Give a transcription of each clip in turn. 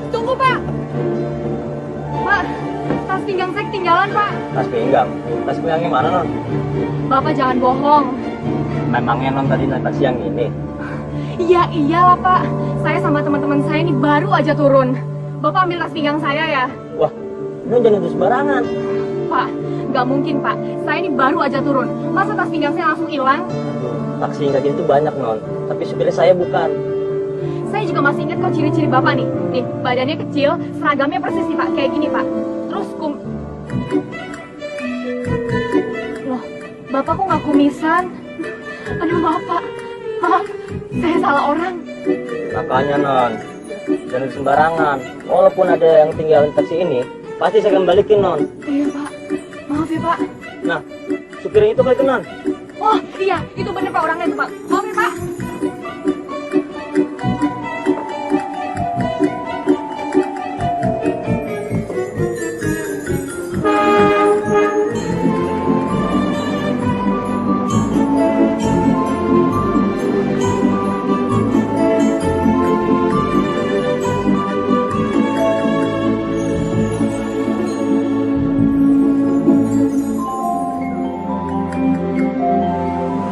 Tunggu Pak. Pak, tas pinggang saya ketinggalan Pak. Tas pinggang? Tas pinggangnya mana non? Bapak jangan bohong. Memangnya non tadi naik taksi yang ini? Iya iyalah Pak. Saya sama teman-teman saya ini baru aja turun. Bapak ambil tas pinggang saya ya. Wah, non jangan itu sembarangan. Pak, nggak mungkin Pak. Saya ini baru aja turun. Masa tas pinggang saya langsung hilang? Taksi yang kayak gitu banyak non, tapi supirnya saya bukan. Saya juga masih ingat kok ciri-ciri Bapak nih. Nih, badannya kecil, seragamnya persis nih Pak, kayak gini Pak. Terus Loh, Bapak kok nggak kumisan? Aduh maaf Pak. Maaf, saya salah orang. Makanya non, jangan sembarangan. Walaupun ada yang tinggalin taksi ini, pasti saya akan balikin non. Iya Pak, maaf ya Pak. Nah, supirnya itu kayak non. Oh iya, itu bener Pak orangnya itu Pak. Maaf ya Pak.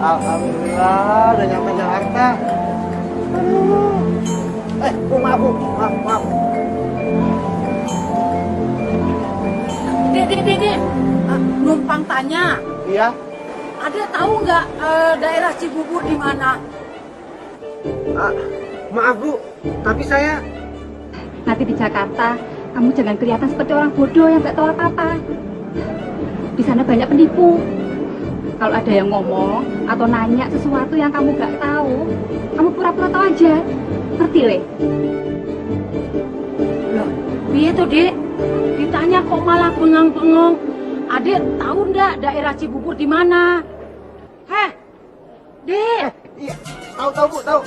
Alhamdulillah udah nyampe Jakarta. Aduh. Maaf. Dek. Numpang tanya. Iya. Ada tahu nggak daerah Cibubur di mana? Maaf Bu, tapi saya Nanti di Jakarta, kamu jangan kelihatan seperti orang bodoh yang nggak tahu apa-apa. Di sana banyak penipu. Kalau ada yang ngomong atau nanya sesuatu yang kamu nggak tahu, kamu pura-pura tahu aja. Ngerti, Le? Loh, piye tuh, Dek? Ditanya kok malah bengong-bengong. Adek tahu ndak daerah Cibubur di mana? Heh, Dek. iya, tahu Bu, tahu.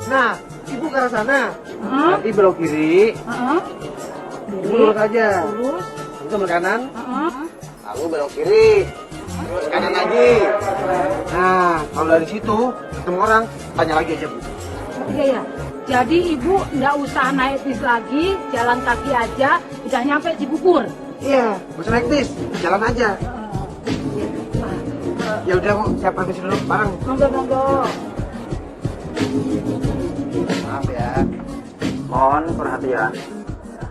Nah, Ibu ke arah sana. Hah? Nanti belok kiri. Heeh. Ibu lurus aja. Lurus. Itu ke kanan. Heeh. Lalu belok kiri. Terus kanan lagi. Nah, kalau dari situ ketemu orang, tanya lagi aja Bu. Iya ya. Jadi Ibu nggak usah naik bis lagi, jalan kaki aja, udah nyampe Cibubur. Iya, gak usah naik bis, jalan aja. Ya udah Bu, saya permisi dulu, bareng. Monggo. Maaf ya. Mohon perhatian.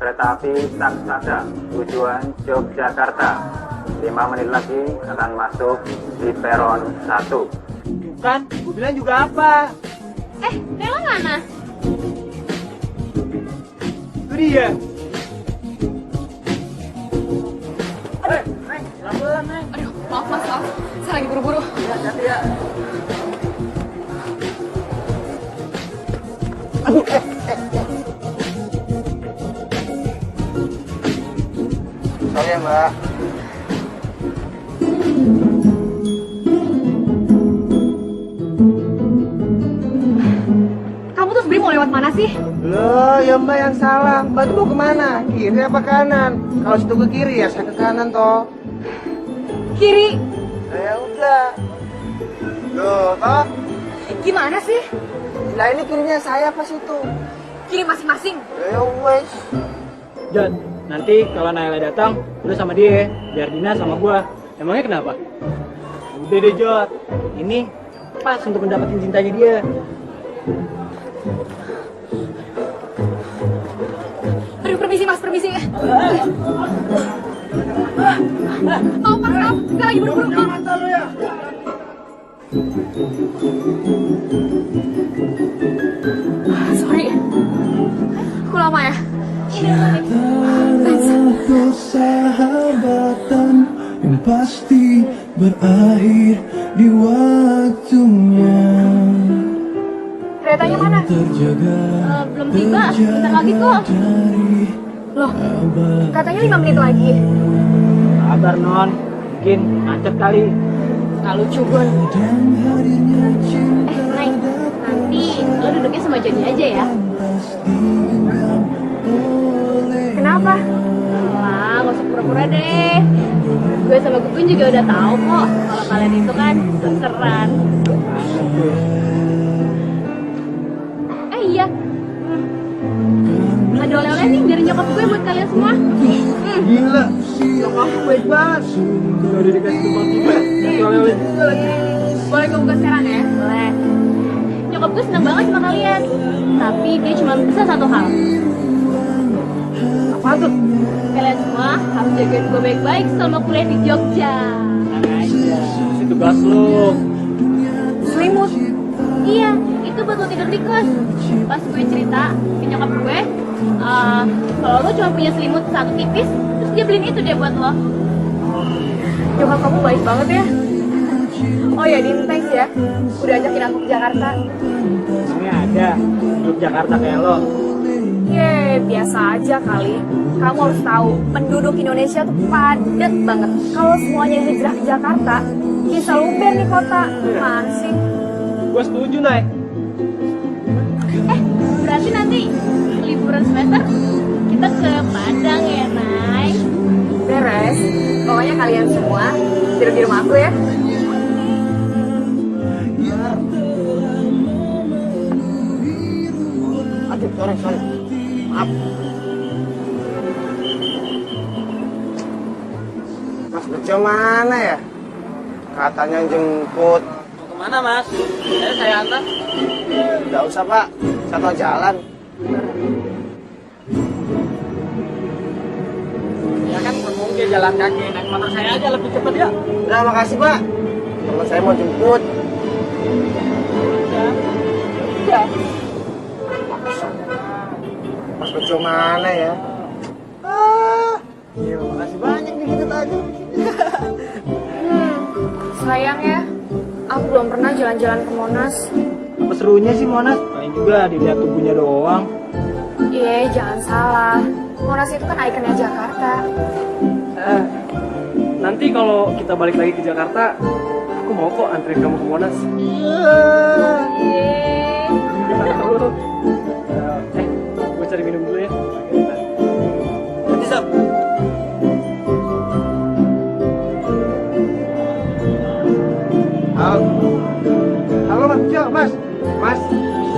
Kereta api Taksada tujuan Yogyakarta 5 menit lagi akan masuk di peron 1. Bukan, gue bilang juga apa? Nela mana? Itu dia. Aduh, maaf Mas, maaf. Saya lagi buru-buru. Hati-hati ya. Sorry ya Mbak. Kamu tuh sebenarnya mau lewat mana sih? Loh, ya Mbak yang salah. Mbak tuh mau kemana? Kiri apa kanan? Kalau situ ke kiri ya saya ke kanan toh. Kiri. Ya udah. Loh, toh? Gimana sih? Lah ini kirinya saya pas itu. Kiri masing-masing. Ya wes. Jod, nanti kalau Naila datang, lu sama dia, biar Dina sama gua. Emangnya kenapa? Udah deh Jod, ini pas untuk mendapatkan cintanya dia. Permisi mas, permisi. Maaf mas, maaf. Saya lagi buru-buru. Sorry. Aku lama ya. Persahabatan yang pasti berakhir di waktunya. Keretanya mana? Terjaga Belum tiba, bentar lagi kok. Loh, katanya 5 menit lagi. Sabar non, mungkin macet kali. Nggak lucu, Gun. Nay, nanti lo duduknya sama Joni aja ya. Kenapa? Wah, gak usah pura-pura deh. Gue sama Gugun juga udah tahu kok kalau kalian itu kan seseran. Iya, ada oleh-oleh nih dari nyokap gue buat kalian semua. Gila, nyokap baik banget. Udah dikasih tumpang juga, kasih oleh-oleh juga lagi. Boleh gue buka sekarang ya? Boleh. Nyokap gue seneng banget sama kalian. Tapi dia cuma bisa satu hal. Apa tuh? Kalian semua harus jagain gue baik-baik selama kuliah di Jogja. Tenang aja, itu tugas lu. Selimut? Iya, itu buat lo tidur di kos. Pas gue cerita ke nyokap gue, kalau lo cuma punya selimut satu tipis, terus dia beliin itu deh buat lo. Nyokap kamu baik banget ya. Oh ya, Din, thanks ya. Udah ajakin aku ke Jakarta. Emangnya ada hidup Jakarta kayak lo? Biasa aja kali. Kamu harus tahu, penduduk Indonesia tuh padat banget. Kalau semuanya hijrah ke Jakarta, bisa luber nih kota. Gimana sih? Gue setuju, Nay. Berarti nanti liburan semester kita ke Padang ya, Nay? Beres. Pokoknya kalian semua tidur di rumah aku ya. Aduh, sorry. Maaf. Mas Bejo mana ya? Katanya jemput. Kemana, Mas? Saya antar. Nggak usah, Pak. Satu jalan. Ya kan mungkin jalan kaki, naik motor saya aja lebih cepet ya. Udah, makasih, Pak. Teman saya mau jemput. Ya. Mas Bejo mana ya? Iya, makasih banyak nih kita aja. Sayang ya, aku belum pernah jalan-jalan ke Monas. Apa serunya sih Monas? Paling juga dilihat tubuhnya doang. Iya, jangan salah. Monas itu kan ikonnya Jakarta. Nanti kalau kita balik lagi ke Jakarta, aku mau kok anterin kamu ke Monas. Gue cari minum dulu ya. Nanti Sob. Halo Mas Bejo, Mas. Mas,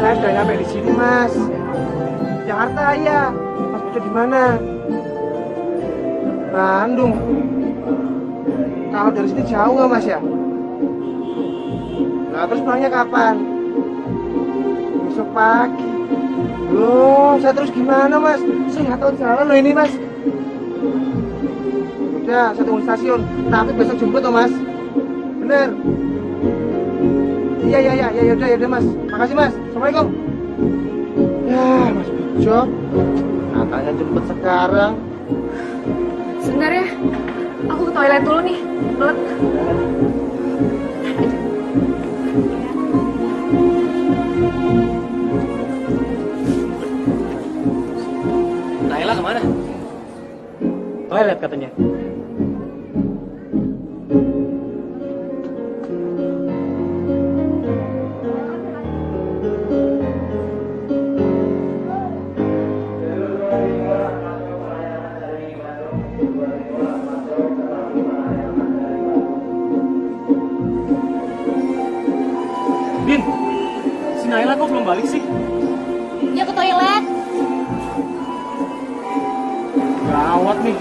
saya udah nyampe di sini, Mas. Jakarta ya. Mas Bejo di mana? Bandung. Kalau dari sini jauh nggak, Mas ya? Nah, terus pulangnya kapan? Besok pagi. Loh, saya terus gimana, Mas? Saya nggak tahu jalan loh ini, Mas. Udah, saya tunggu di stasiun. Tapi besok jemput loh, Mas. Bener. Iya, udah, Mas. Makasih, Mas. Assalamualaikum. Ya, Mas Bejo. Katanya jemput sekarang. Sebentar ya, aku ke toilet dulu nih. Belet. Naila kemana? Toilet katanya. Din, si Naila kok belum balik sih? Dia ke toilet. Gawat nih.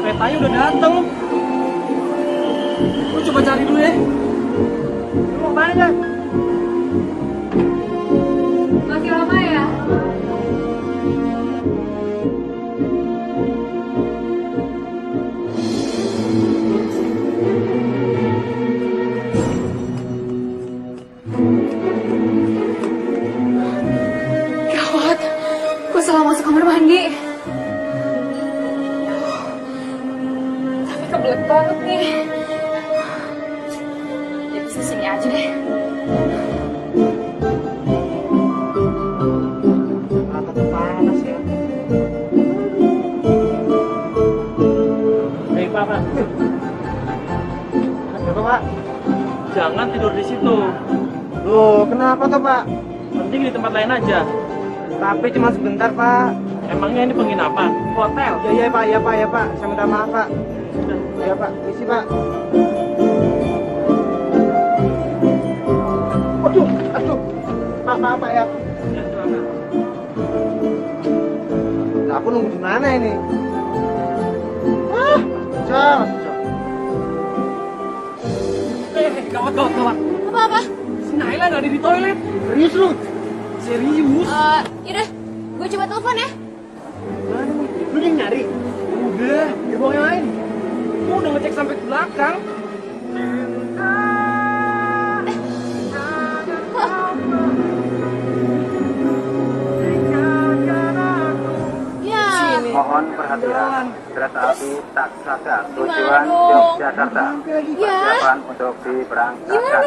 Keretanya udah datang. Lu coba cari dulu ya. Lu mau kemana kan? Masih lama ya? selalu masuk kamar mandi. Tapi kebelet banget nih. Jadi sini aja deh. Mata panas ya. Baik, Pak. Kenapa Pak? Jangan tidur di situ. Loh, kenapa tuh Pak? Mending di tempat lain aja. Tapi cuma sebentar Pak. Emangnya ini penginapan? Hotel? Ya Pak, ya Pak, ya Pak. Saya minta maaf Pak. Ya Pak, isi Pak. Aduh. Apa ya? Nah, aku nunggu di mana ini? Mas Ucok. Gawat. Apa-apa? Si Naila nggak ada di toilet. Serius lu? Serius? Yaudah, gue coba telepon ya. Lu yang nyari? Udah, ya bawa yang lain. Gua udah ngecek sampai ke belakang. Ya. Mohon perhatian, kereta api Taksaka tujuan Gimana dong? Yogyakarta. Ya. Persiapan untuk diberangkatkan.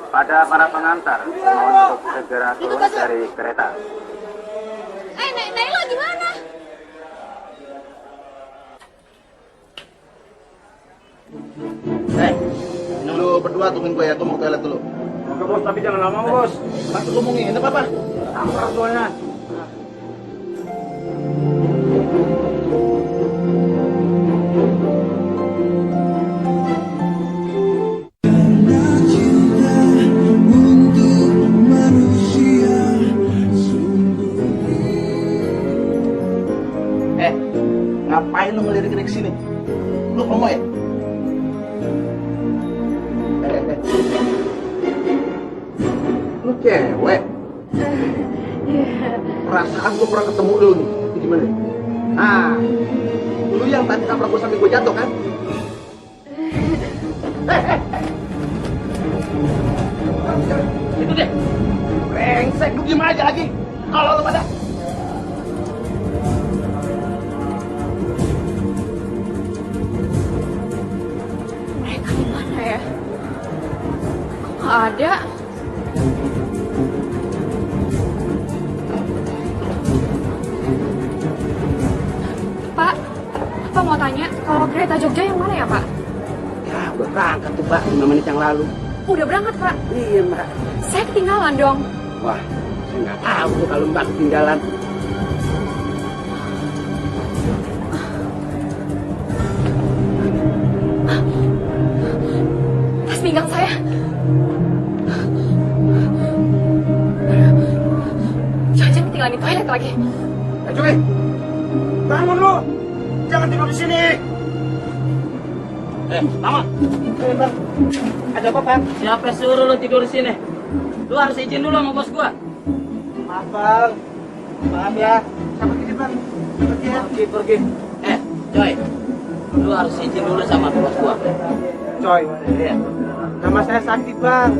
Pada para pengantar, mohon untuk segera turun dari kereta. Naila gimana? Lu berdua tungguin gue ya, gue mau ke toilet dulu. Oke bos, tapi jangan lama bos. Masuk ngomongin, ini apa? Tampar soalnya. Karena cinta untuk manusia sungguh. Ngapain lu ngelirik ke sini? Lu homo ya? Lu cewek? Perasaan gue pernah ketemu lu nih. Ini gimana? Ah, lu yang tadi nabrak gue sampai gue jatuh kan? Itu deh. Brengsek, lu diem aja lagi. Kalau lu pada. Mereka gimana ya? Kok nggak ada? Pak, Pak mau tanya, kalau kereta Jogja yang mana ya Pak? Ya, udah berangkat tuh, Pak, 5 menit yang lalu. Udah berangkat Pak? Iya, Mbak. Saya ketinggalan dong. Wah, saya nggak tahu tuh kalau Mbak ketinggalan. Tas pinggang saya. Jangan-jangan ketinggalan di toilet lagi. Cuy, bangun lu. Jangan tidur di sini. Lama. Bang, ada apa, Bang? Siapa suruh lu tidur di sini? Lu harus izin dulu sama bos gua. Maaf Bang. Maaf ya. Saya pergi Bang. Pergi ya. Pergi. Coy. Lu harus izin dulu sama bos gua. Coy. Iya. Nama saya Sakti Bang.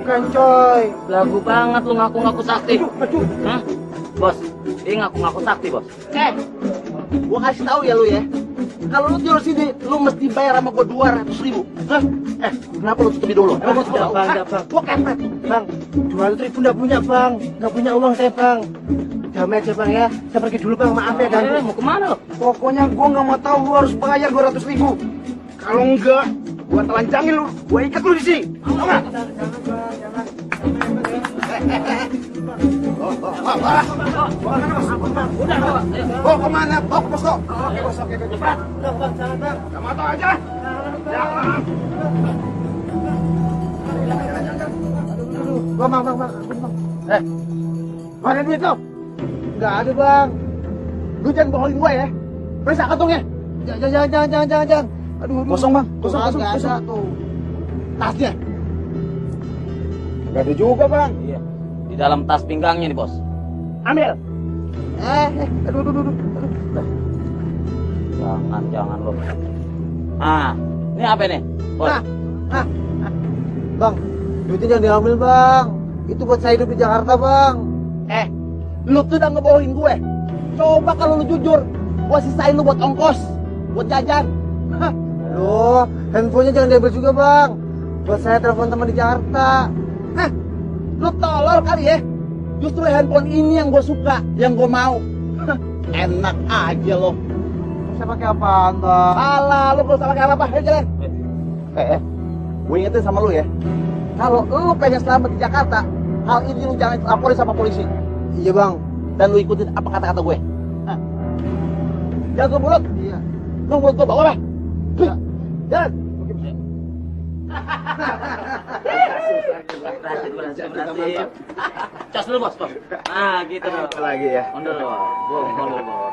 Bukan Coy. Lagu banget lu ngaku-ngaku sakti. Aduh. Hah? Bos, dia ngaku-ngaku sakti, bos. Gua kasih tahu ya lu ya. Kalau lu tidur sini, lu mesti bayar sama gua 200.000. Hah? Kenapa lu tutup dulu? Emang gua Enggak, Bang, enggak, Bang. Gua kepet. Bang, 200.000 enggak punya Bang. Enggak punya uang saya Bang. Damai aja Bang ya. Saya pergi dulu Bang. Maaf ya ganggu. Mau kemana lo? Pokoknya gua nggak mau tahu lu harus bayar 200.000. Kalau enggak, gua telanjangin lu. Gua ikat lu di sini. Tahu nggak? Oh, kemana? Oh, ke posko. Oke, bos, oke, cepat. Bang, jangan Bang. Kamu tahu aja. Jangan. Bang, ampun, Bang. Mana duit lo? Enggak ada, Bang. Lu jangan bohongin gua ya. Periksa kantongnya. Jangan. Aduh. Kosong, Bang. Kosong. Nggak ada tuh. Tasnya. Enggak ada juga, Bang. Iya. Di dalam tas pinggangnya nih, bos. Ambil. Aduh. Jangan lo. Ah, ini apa nih, bos? Bang, duitnya jangan diambil, Bang. Itu buat saya hidup di Jakarta, Bang. Lu tuh udah ngebohongin gue. Coba kalau lu jujur, gue sisain lu buat ongkos, buat jajan. Hah. Loh, handphonenya jangan diambil juga bang. Buat saya telepon teman di Jakarta. Hah, lu tolol kali ya? Justru handphone ini yang gue suka, yang gue mau. Hah, enak aja lo. Saya pakai apaan bang? Alah, lu belum sama kayak apa? Ayo jalan. Gue ingetin sama lu ya. Kalau lu pengen selamat di Jakarta, hal ini lu jangan laporin sama polisi. Iya bang. Dan lu ikutin apa kata-kata gue. Hah. Jaga mulut. Iya. Lu mulut gue bawa apa? Iya. Jalan. Berhasil. Cas dulu bos. Ah gitu dong. Lagi ya. Mundur bos. Mundur bos.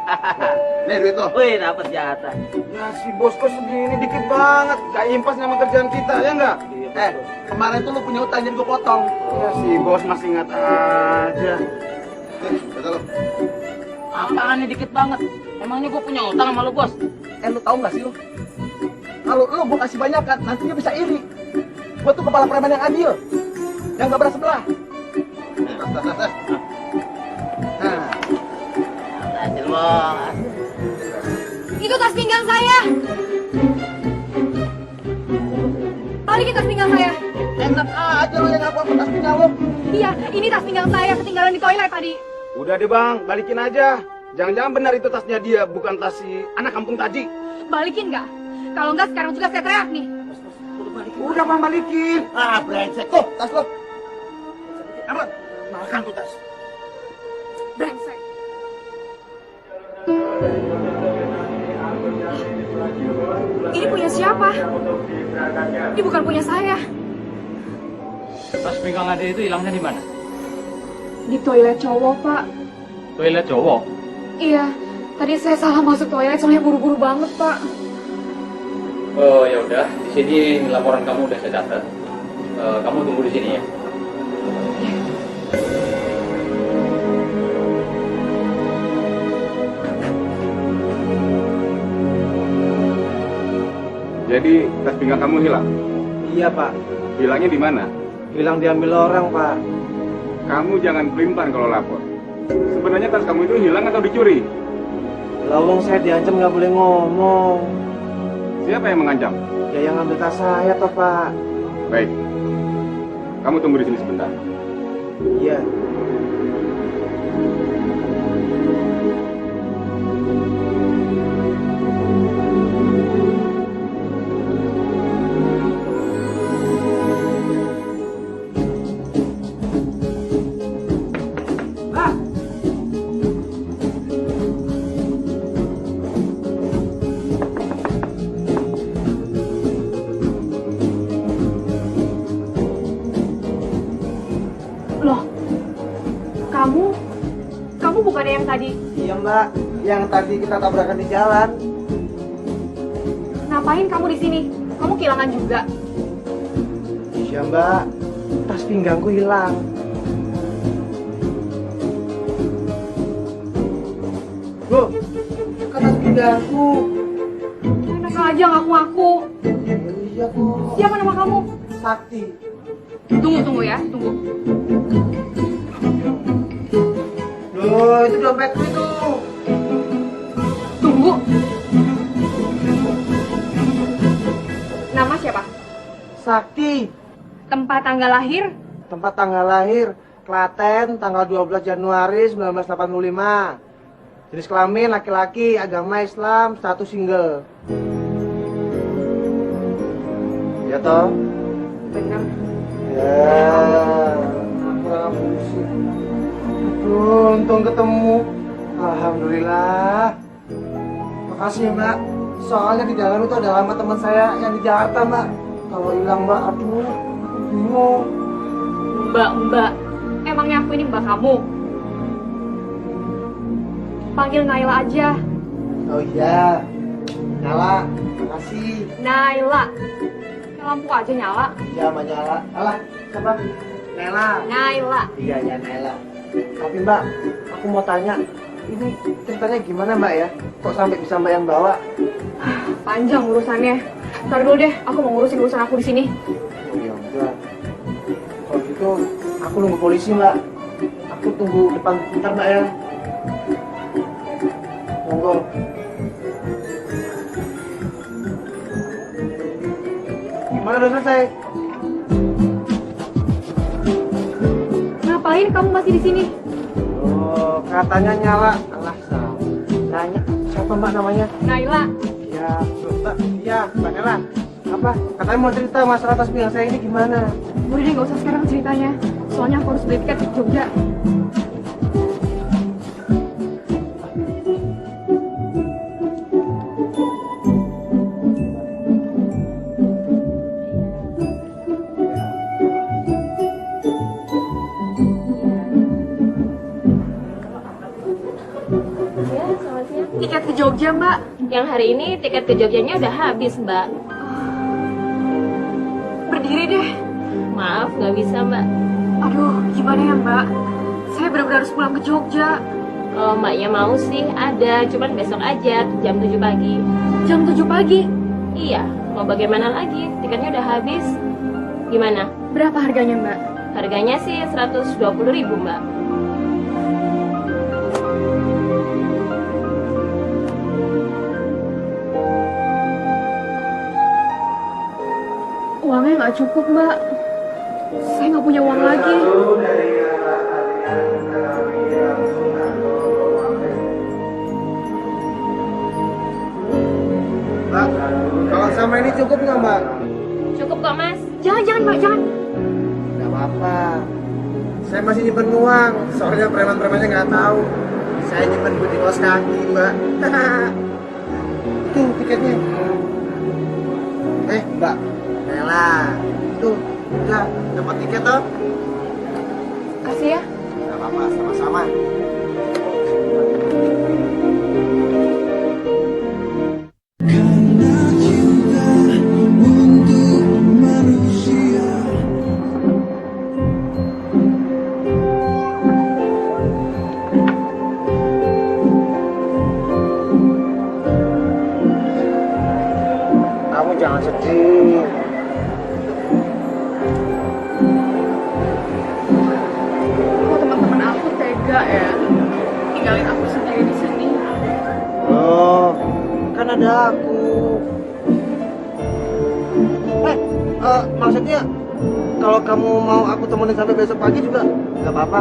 Nih duit lo. Wih dapat jatah. Ya si bos kok segini dikit banget. Gak impas sama kerjaan kita ya enggak? Kemarin tuh lu punya utang jadi gue potong. Ya si bos masih ingat aja. Betul lo. Apaan nih dikit banget? Emangnya gue punya utang sama lu bos? Lu tahu nggak sih lu? Kalau lu gue kasih banyak kan, nantinya bisa iri. Gue tuh kepala preman yang adil, yang gak berat sebelah. Nah, Berhasil bos. Itu tas pinggang saya. Balikin tas pinggang saya. enak aja lu yang ngaku tas pinggang lu. Iya, ini tas pinggang saya ketinggalan di toilet tadi. Udah deh bang, balikin aja. Jangan-jangan benar itu tasnya dia, bukan tas si anak kampung tadi. Balikin nggak? Kalau nggak sekarang juga saya teriak nih. Udah bang, balikin. Ah, brengsek. Tuh, tas lu. Aman. Makan tuh tas. Brengsek. Ini punya siapa? Ini bukan punya saya. Tas pinggang Ade itu hilangnya di mana? Di toilet cowok, Pak. Toilet cowok. Iya, tadi saya salah masuk toilet soalnya buru-buru banget, Pak. Oh ya udah, di sini laporan kamu udah saya catat. Kamu tunggu di sini ya. Jadi tas pinggang kamu hilang? Iya pak, Hilangnya di mana? hilang diambil orang pak. Kamu jangan pelimpan kalau lapor. Sebenarnya tas kamu itu hilang atau dicuri? Lawang saya diancam nggak boleh ngomong. Siapa yang mengancam? Ya yang ngambil tas saya toh pak. Baik. Kamu tunggu di sini sebentar. Iya. Loh, kamu bukannya yang tadi? Iya mbak, yang tadi kita tabrakan di jalan. Ngapain kamu di sini? Kamu kehilangan juga. Iya mbak, tas pinggangku hilang. Loh, kan tas pinggangku. Enak aja ngaku-ngaku. Iya kok. Siapa nama kamu? Sakti. Tunggu ya, tunggu. Loh, itu dompetku itu. Tunggu. Nama siapa? Sakti. Tempat tanggal lahir? Tempat tanggal lahir Klaten, tanggal 12 Januari 1985. Jenis kelamin laki-laki, agama Islam, status single. Ya toh? Bener. Ya, kurang pusing. Aduh, untung ketemu. Alhamdulillah. Makasih ya mbak. Soalnya di dalam itu ada alamat teman saya yang di Jakarta mbak. Kalau hilang mbak, aduh, bingung. Mbak. Emangnya aku ini mbak kamu? Panggil Naila aja. Oh iya, Nyala, makasih. Naila. Lampu aja nyala. Iya, Mbak Nyala. Alah, siapa? Nela. Naila. Iya, ya Nela. Tapi Mbak, aku mau tanya, ini ceritanya gimana Mbak ya? Kok sampai bisa Mbak yang bawa? Panjang urusannya. Ntar dulu deh, aku mau ngurusin urusan aku di sini. Oh iya, udah. Kalau gitu, aku nunggu polisi Mbak. Aku Aku tunggu depan bentar Mbak ya. Monggo. Gimana udah selesai? Ngapain kamu masih di sini? Oh, katanya nyala. Alah, salah. Nanya, siapa Mbak namanya? Naila. Ya, Mbak. Iya, Mbak Nela. Apa? Katanya mau cerita masalah tas yang saya ini gimana? Udah deh, nggak usah sekarang ceritanya. Soalnya aku harus beli tiket ke Jogja. Ya, selamat siang. Tiket ke Jogja, Mbak. Yang hari ini tiket ke Jogjanya udah habis, Mbak. Berdiri deh. Maaf, nggak bisa, Mbak. Aduh, gimana ya, Mbak? Saya benar-benar harus pulang ke Jogja. Kalau Mbaknya mau sih ada, cuman besok aja jam 7 pagi. Jam 7 pagi. Iya, mau bagaimana lagi? Tiketnya udah habis. Gimana? Berapa harganya, Mbak? Harganya sih 120.000, Mbak. Uangnya nggak cukup, Mbak. Saya nggak punya uang lagi. Mbak, kalau sama ini cukup nggak Mbak? Cukup kok, Mas. Jangan, Mbak, jangan. Nggak apa-apa. Saya masih nyimpen uang, soalnya preman-premannya nggak tahu. Saya nyimpen di kaos kaki, Mbak. Tuh tiketnya. Mbak, Nela, tuh, udah dapat tiket toh? Kasih ya. Nggak apa-apa, sama-sama. Karena cinta untuk manusia. Kamu jangan sedih. Kok teman-teman aku tega ya? Tinggalin aku sendiri di sini. Oh, kan ada aku. Maksudnya kalau kamu mau aku temenin sampai besok pagi juga nggak apa-apa.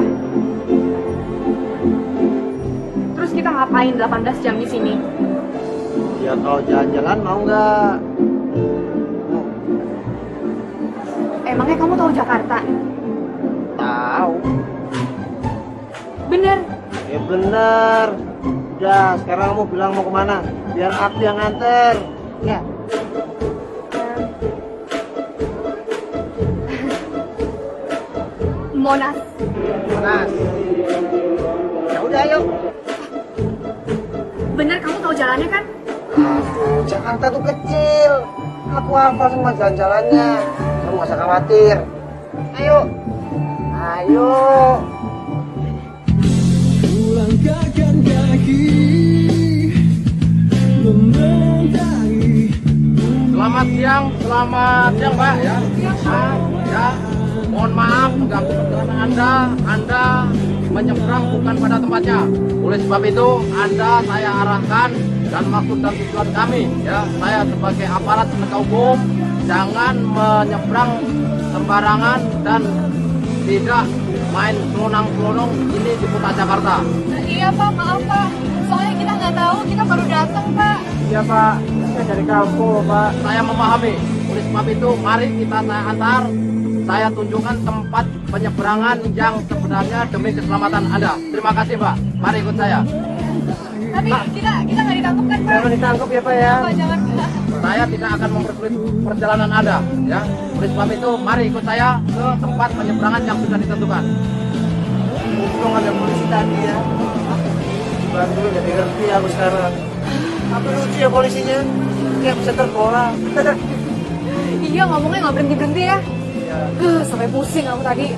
Terus kita ngapain 18 jam di sini? Ya kalau jalan-jalan mau nggak? Emangnya kamu tahu Jakarta? Tahu. Bener. Ya bener. Udah, sekarang kamu bilang mau kemana? Biar aku yang nganter. Ya. Monas. Monas. Ya udah, ayo. Bener, kamu tahu jalannya kan? Aduh, Jakarta tuh kecil. Aku hafal semua jalan-jalannya. Kamu gak usah khawatir. Ayo. Ayo. Langkahkan kaki membentangi. Selamat siang Mbak ya. Ya, mohon maaf mengganggu perjalanan Anda menyeberang bukan pada tempatnya. Oleh sebab itu saya arahkan dan maksud dan tujuan kami ya, saya sebagai aparat penegak hukum jangan menyeberang sembarangan dan tidak main selonang-selonong ini di kota Jakarta. Iya Pak, maaf Pak. Soalnya kita nggak tahu, kita baru datang Pak. Iya Pak, saya dari kampung Pak. Saya memahami. Oleh sebab itu mari saya antar. Saya tunjukkan tempat penyeberangan yang sebenarnya demi keselamatan Anda. Terima kasih Pak. Mari ikut saya. Tapi kita nggak ditangkap kan Pak? Jangan ditangkap ya Pak ya. Pak, jangan Pak. Saya tidak akan mempersulit perjalanan Anda, ya. Oleh sebab itu, mari ikut saya ke tempat penyeberangan yang sudah ditentukan. Untung ada polisi tadi ya. Bantu jadi ngerti aku sekarang. Apa lucu ya polisinya? Kayak bisa terpola. Iya, ngomongnya nggak berhenti-berhenti ya. Iya. Sampai pusing aku tadi.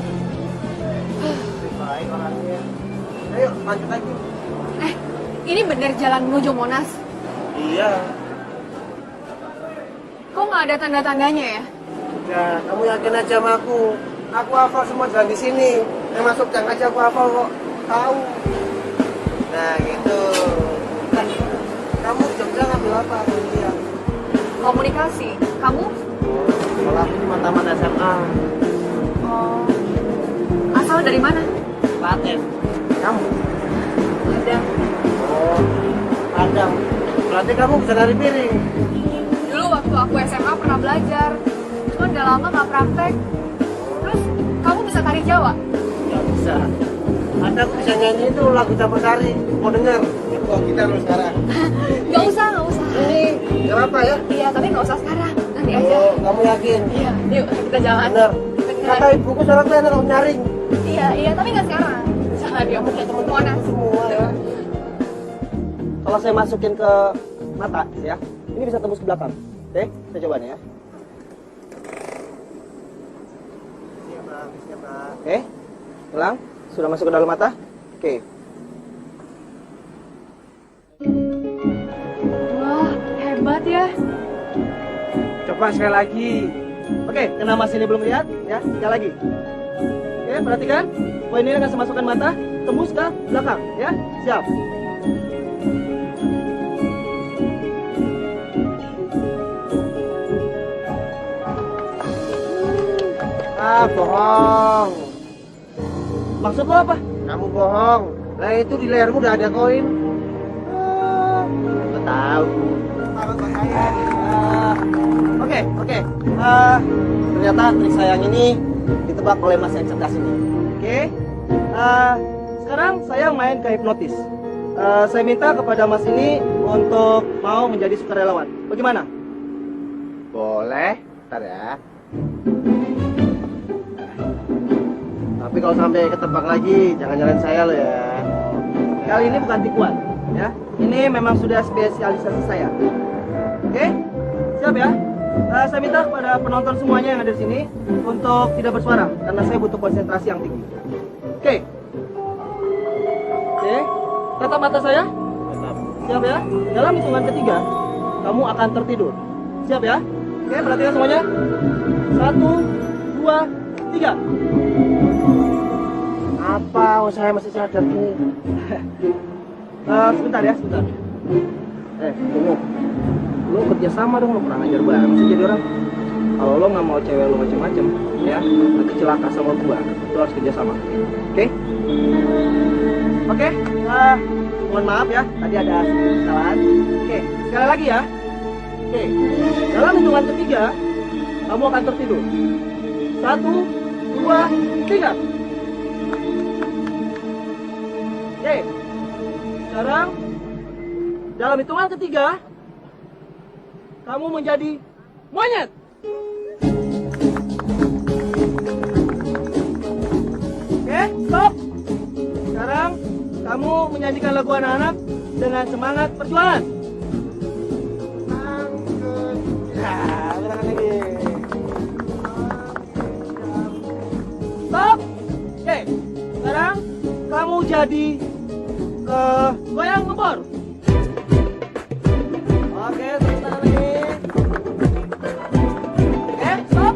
Baik orangnya. Ayo lanjut lagi. Ini bener jalan menuju Monas? Iya. Kok nggak ada tanda-tandanya ya? Ya, kamu yakin aja sama aku. Aku hafal semua jalan di sini. Yang masuk jang aja aku hafal kok. Tahu. Nah gitu. Kan kamu Jogja ngambil apa? Kuliah. Komunikasi. Kamu? Kalau aku cuma tamat SMA. Oh. Asal dari mana? Klaten. Kamu? Padang. Oh, Padang. Berarti kamu bisa nari piring. Dulu waktu aku SMA pernah belajar. Cuma udah lama nggak praktek. Terus kamu bisa tari Jawa? Nggak bisa. Ada aku bisa nyanyi itu lagu campur sari. Mau denger? Aku gitar lu sekarang. Nggak usah, nggak usah. Ini nggak apa ya? Iya, tapi nggak usah sekarang. Nanti aja. Oh, kamu yakin? Iya, yuk kita jalan. Bener. Kata ibuku syaratnya anak kamu nyaring. Iya, tapi nggak sekarang. Jangan dia mau ketemu Monas. Semua ya. Kalau saya masukin ke mata, ya, ini bisa tembus ke belakang. Oke, saya coba nih ya. Iya bang, iya bang. Oke, ulang. Sudah masuk ke dalam mata? Oke. Wah, hebat ya. Coba sekali lagi. Oke, karena masih ini belum lihat, ya, sekali lagi. Oke, perhatikan. Poin ini akan saya masukkan mata, tembus ke belakang, ya. Siap. Ah, bohong. Maksud lo apa? Kamu bohong. Lah itu di lehermu udah ada koin. Aku tahu. Oke. Ternyata trik saya yang ini ditebak oleh Mas yang cerdas ini. Oke. Sekarang saya main ke hipnotis. Saya minta kepada Mas ini untuk mau menjadi sukarelawan. Bagaimana? Boleh. Ntar ya. Tapi kalau sampai ketebak lagi, jangan nyalain saya lo ya. Kali ini bukan tipuan, ya. Ini memang sudah spesialisasi saya. Oke? Siap ya? Saya minta kepada penonton semuanya yang ada di sini untuk tidak bersuara karena saya butuh konsentrasi yang tinggi. Oke. Oke. Tatap mata saya. Siap ya? Dalam hitungan ketiga, kamu akan tertidur. Siap ya? Oke, perhatikan semuanya. 1, 2, 3. Apa? Oh, saya masih sadar nih. Sebentar ya, sebentar. Tunggu. Lo kerja sama dong, lo kurang ajar banget sih jadi orang. Kalau lo nggak mau cewek lo macem-macem, ya, nanti celaka sama gua. Lo harus kerja sama. Oke? Oke? Mohon maaf ya, tadi ada sedikit kesalahan. Oke, sekali lagi ya. Oke, dalam hitungan ketiga, kamu akan tertidur. 1, 2, 3. Oke, sekarang dalam hitungan ketiga, kamu menjadi monyet. Oke, stop. Sekarang kamu menyanyikan lagu anak-anak dengan semangat perjuangan. Stop. Oke, sekarang kamu jadi goyang ngebor. Oke, terus tangan lagi. Oke, stop.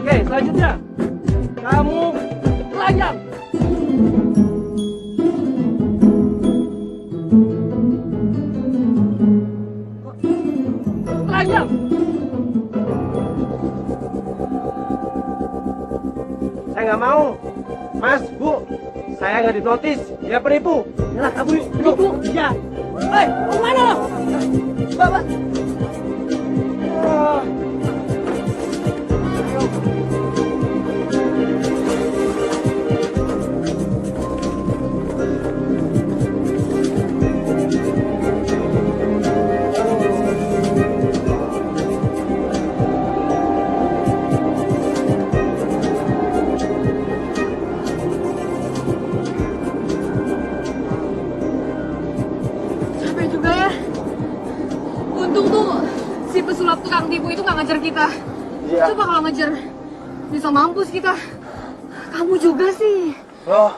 Oke, selanjutnya kamu telanjang. Telanjang. Saya nggak mau. Mas, Bu, saya nggak dinotis. Dia penipu. Nah, kabur. Penipu? Iya. Mau mana lo? Bapak. Capek juga ya. Untung tuh si pesulap tukang tipu itu nggak ngejar kita. Iya. Coba kalau ngejar, bisa mampus kita. Kamu juga sih. Loh,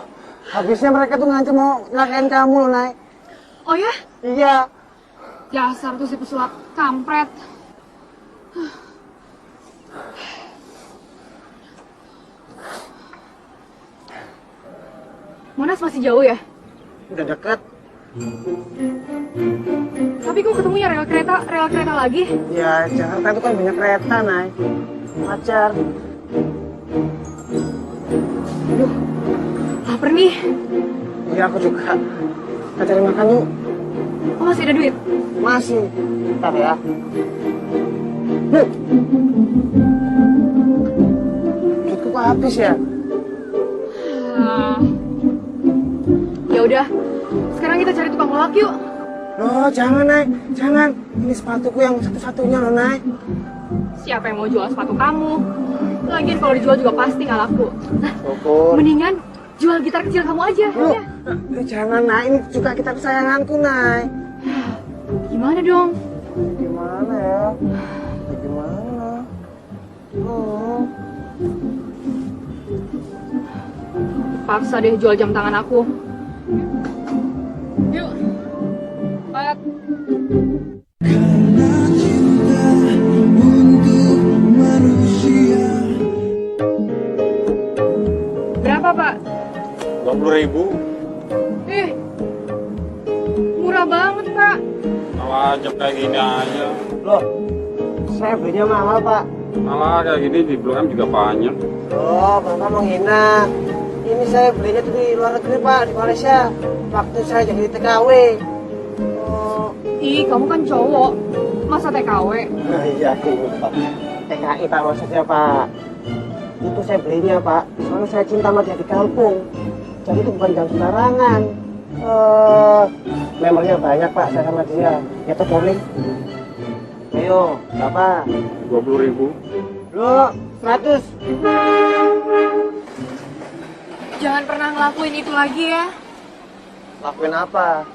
habisnya mereka tuh ngancam mau nyakain kamu loh, Nay. Oh ya? Iya. Dasar tuh si pesulap kampret. Monas masih jauh ya? Udah deket. Tapi kok ketemunya rel kereta lagi? Ya, Jakarta itu kan banyak kereta, Nay. Pacar. Aduh, lapar nih. Iya, aku juga. Kita cari makan yuk. Oh, masih ada duit? Masih. Bentar ya. Duitku kok habis ya? Ya udah, sekarang kita cari tukang kolak yuk. Loh, jangan, Nay. Jangan. Ini sepatuku yang satu-satunya loh, Nay. Siapa yang mau jual sepatu kamu? Lagian kalau dijual juga pasti nggak laku. Nah, Syukur. mendingan jual gitar kecil kamu aja. Loh, Ya. jangan, Nay. Ini juga gitar kesayanganku, Nay. Gimana dong? Gimana ya? Gimana? Oh. Paksa deh jual jam tangan aku. Yuk. Pat. Karena cinta untuk manusia. Berapa, Pak? 20.000. Murah banget, Pak. Malah jam kayak gini aja. Loh, saya belinya mahal, Pak. Malah kayak gini di Blok M juga banyak. Oh, Bapak menghina. Ini saya belinya tuh di luar negeri, Pak, di Malaysia. Waktu saya jadi TKW. Oh, Ih, kamu kan cowok. Masa TKW? iya, ini, Pak. TKI, Pak, maksudnya, Pak. Itu saya belinya, Pak. Soalnya saya cinta sama dia di kampung. Jadi itu bukan jam sembarangan. Memangnya banyak, Pak, saya sama dia. Ya, tuh boleh. Ayo, berapa? 20.000. Loh, 100. Jangan pernah ngelakuin itu lagi ya. Lakuin apa?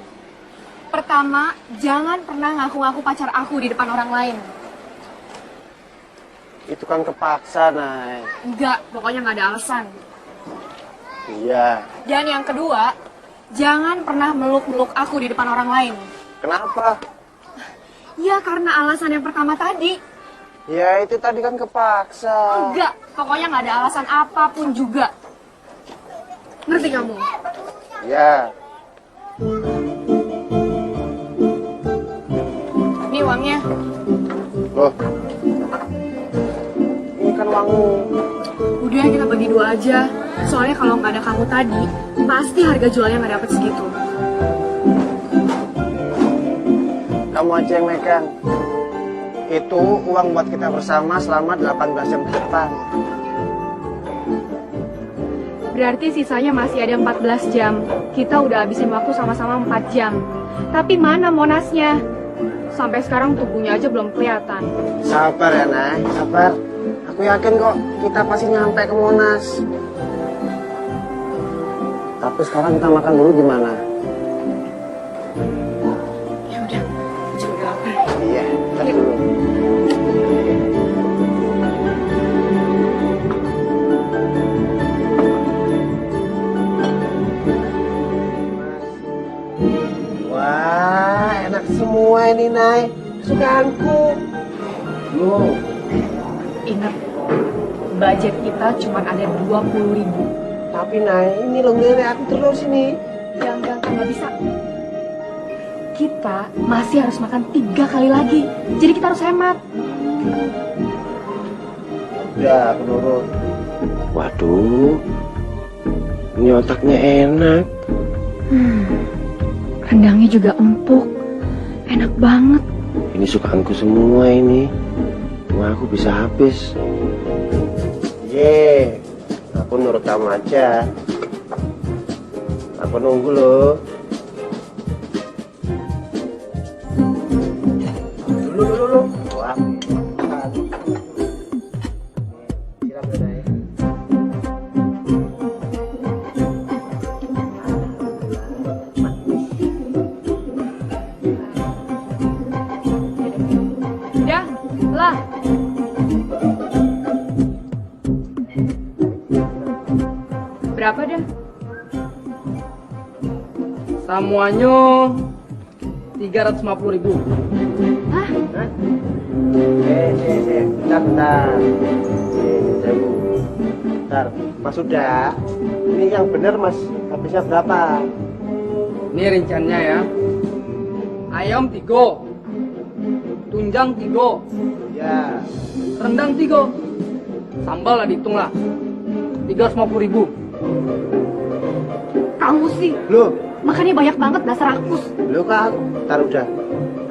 Pertama, jangan pernah ngaku-ngaku pacar aku di depan orang lain. Itu kan kepaksa, Nay. Enggak, pokoknya nggak ada alasan. Iya. Dan yang kedua, jangan pernah meluk-meluk aku di depan orang lain. Kenapa? Ya karena alasan yang pertama tadi. Ya itu tadi kan kepaksa. Enggak, pokoknya nggak ada alasan apapun juga. Ngerti kamu? Ya. Ini uangnya. Loh. Ini kan uangmu. Udah kita bagi dua aja. Soalnya kalau nggak ada kamu tadi, pasti harga jualnya nggak dapet segitu. Kamu aja yang megang. Itu uang buat kita bersama selama 18 jam ke depan. Berarti sisanya masih ada 14 jam. Kita udah habisin waktu sama-sama 4 jam. Tapi mana Monasnya? Sampai sekarang tubuhnya aja belum kelihatan. Sabar ya, Nay. Sabar. Aku yakin kok kita pasti nyampe ke Monas. Tapi sekarang kita makan dulu gimana? Ya udah, juga lapar. Iya, tadi dulu. Wah, enak semua ini, Nay. Kesukaanku. Loh. Ingat, budget kita cuma ada 20.000. Tapi, Nay, ini lo ngelirik aku terus ini. Jangan, nggak bisa. Kita masih harus makan 3 kali lagi. Jadi kita harus hemat. Udah, aku nurut. Waduh, ini otaknya enak. Rendangnya juga empuk. Enak banget. Ini sukaanku semua ini. Wah, aku bisa habis. Ye, aku nurut kamu aja. Aku nunggu loh. Dulu. Wah. Siram ya, Nay. Udah, lah. Berapa dah? Semuanya 350.000. Hah? Bentar. Bentar, Mas Uda, ini yang bener Mas, habisnya berapa? Ini rencananya ya. Ayam 3, tunjang 3, Ya, rendang 3, sambal lah dihitung lah. 350.000. Kamu sih, loh, makannya banyak banget dasar rakus. loh kan, ntar udah.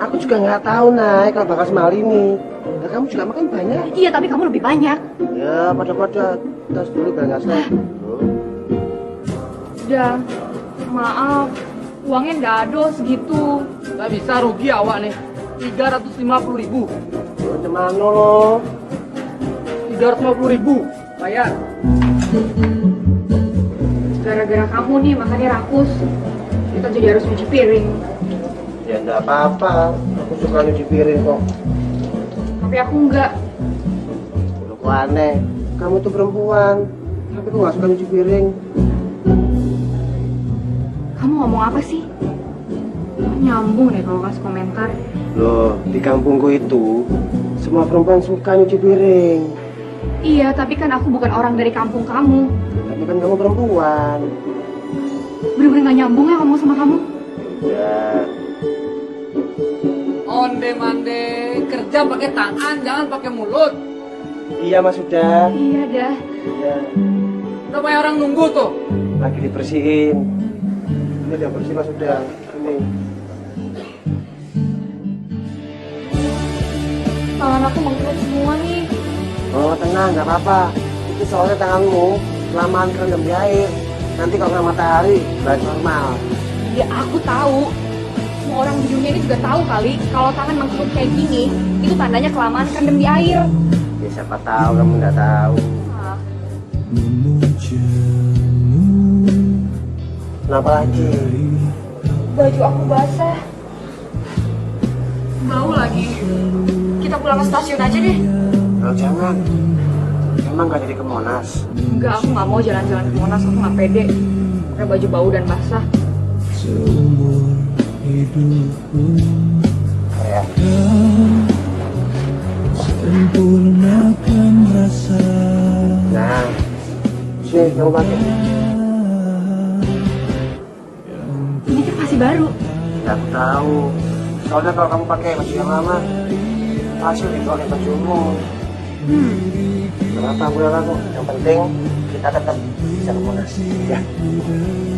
Aku juga nggak tahu Nay kalau bakal semal ini. Nah, kamu juga makan banyak. Iya, tapi kamu lebih banyak. Ya, pada tos dulu biar nggak slow. Udah, maaf. Uangnya nggak ada segitu. Gak bisa, rugi awak nih. 350.000. Loh, cuman lo. 350.000. Bayar. Gara-gara kamu nih makannya rakus. Kita jadi harus cuci piring. Ya nggak apa-apa, aku suka nyuci piring kok. Tapi aku enggak. Loh, kok aneh, kamu tuh perempuan. Tapi aku nggak suka nyuci piring. Kamu ngomong apa sih? Nyambung deh kalau kasih komentar. Loh, di kampungku itu semua perempuan suka nyuci piring. Iya, tapi kan aku bukan orang dari kampung kamu. Tapi kan kamu perempuan. Bener-bener gak nyambung ya ngomong sama kamu. Ya, Onde-mande, kerja pakai tangan, jangan pakai mulut. iya Mas Uda. Iya dah. Ya, Udah banyak orang nunggu tuh. lagi dibersihin. Ini udah bersih Mas Uda. Ini. Tangan aku mengkerut semua nih. Oh tenang, nggak apa-apa. Itu soalnya tanganmu kelamaan kerendam di air. Nanti kalau kena matahari, balik normal. Ya aku tahu. Semua orang di dunia ini juga tahu kali kalau tangan mengkerut kayak gini, itu tandanya kelamaan kerendam di air. Ya siapa tahu kamu nggak tahu. Ah, Kenapa lagi? baju aku basah. Bau lagi. Kita pulang ke stasiun aja deh. Kalau jangan. Emang nggak jadi ke Monas? Enggak, aku nggak mau jalan-jalan ke Monas, aku nggak pede. Pakai baju bau dan basah. Ya. Nah, sini kamu pakai. Ini kan masih baru. Nggak tahu. Soalnya kalau kamu pakai baju yang lama, pasti dipakai bajumu. Kenapa aku udah kok? Yang penting kita tetap bisa ke Monas. Ya.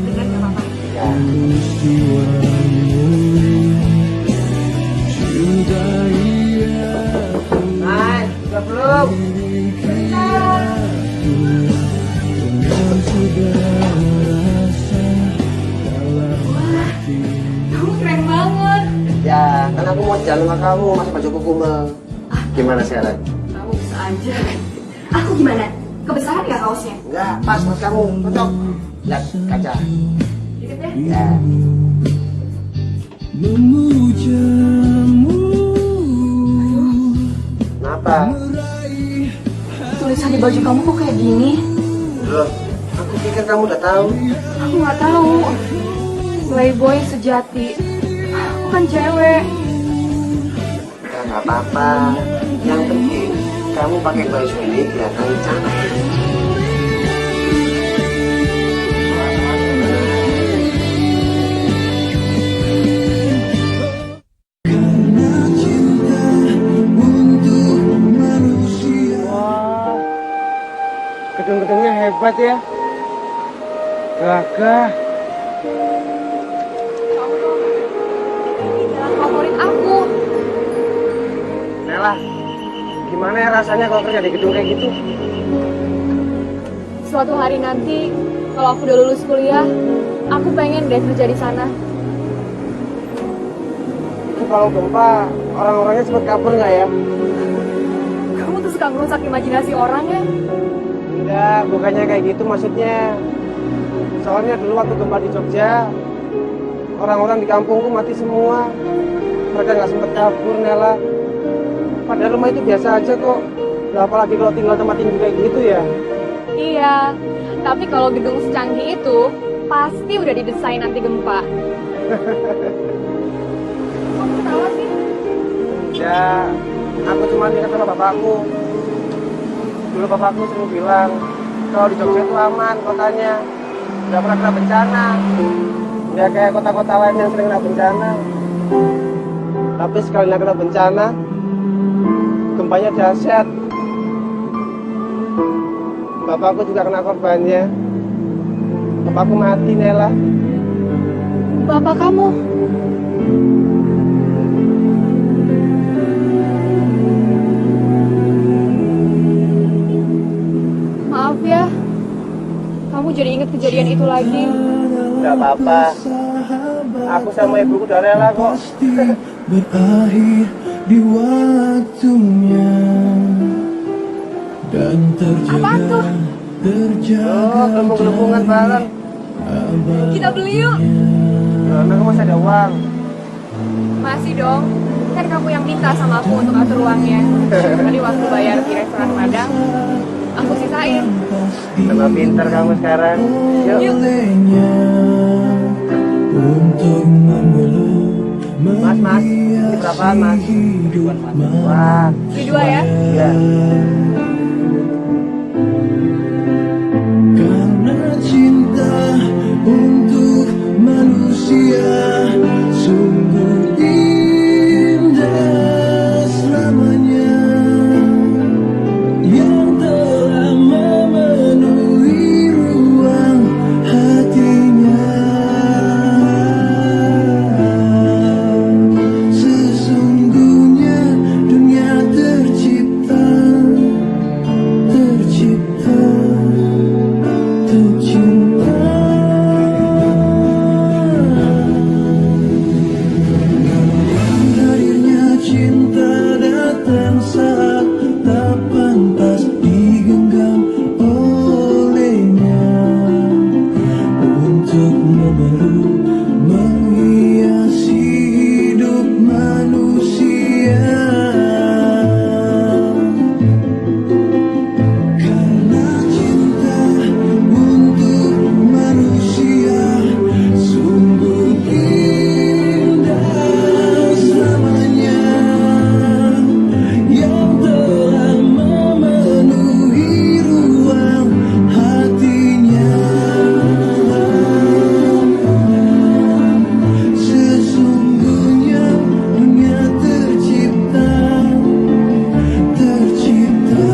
Bener gak apa-apa. Ya. Hai, sudah belum? Kamu keren banget. Ya, kan aku mau jalan sama kamu, masih baju kukumel. Gimana sekarang? Kamu bisa aja. Aku gimana? Kebesaran gak kaosnya? Enggak, pas buat kamu, cocok. Lihat kaca. Dikit deh. Ya. Kenapa? Tulisan di baju kamu kok kayak gini? Loh, aku pikir kamu udah tahu. Aku nggak tahu. Playboy sejati. Aku kan cewek. Ya nggak apa-apa. Yang penting kamu pakai baju ini kelihatan cantik. Wah, gedung-gedungnya hebat ya. Gagah. Favorit aku. Nela, gimana ya rasanya kalau kerja di gedung kayak gitu? Suatu hari nanti, kalau aku udah lulus kuliah, aku pengen deh kerja di sana. Itu kalau gempa, orang-orangnya sempat kabur nggak ya? Kamu tuh suka merusak imajinasi orang ya? Enggak, bukannya kayak gitu maksudnya. Soalnya dulu waktu gempa di Jogja, orang-orang di kampungku mati semua. Mereka nggak sempat kabur, Nela. Padahal rumah itu biasa aja kok. Lah, apalagi kalau tinggal tempat tinggi kayak gitu ya. Iya, tapi kalau gedung secanggih itu, pasti udah didesain anti gempa. Kamu ketawa sih? Ya, aku cuma ingat sama bapakku. Dulu bapakku sering bilang, kalau di Jogja itu aman kotanya, nggak pernah kena bencana. Nggak kayak kota-kota lain yang sering kena bencana. Tapi sekali kena bencana, gempanya dahsyat. Bapakku juga kena korbannya. Bapakku mati, Nela. Bapak kamu? Maaf ya, kamu jadi ingat kejadian itu lagi. Nggak apa-apa. Aku sama ibuku udah rela kok. Berakhir di waktunya dan terjaga gelembung-gelembungan bareng. Kita beli yuk. Karena kamu masih ada uang. Masih dong. Kan kamu yang minta sama aku untuk atur uangnya. Tadi waktu bayar di restoran Padang, aku sisain. Sama pinter kamu sekarang. Yuk. untuk membelum Mas, ini berapaan mas? hidup Wah, Beli 2 ya. ya. karena cinta untuk manusia sungguh indah selamanya yang telah memenuhi ruang hatinya. Sesungguhnya dunia tercipta untuk cinta. Hadirnya cinta datang saat tak pantas digenggam olehnya, untuk memeluk menghiasi hidup manusia. Karena cinta untuk manusia sungguh indah selamanya yang telah memenuhi ruang hatinya. Sesungguhnya dunia tercipta untuk cinta.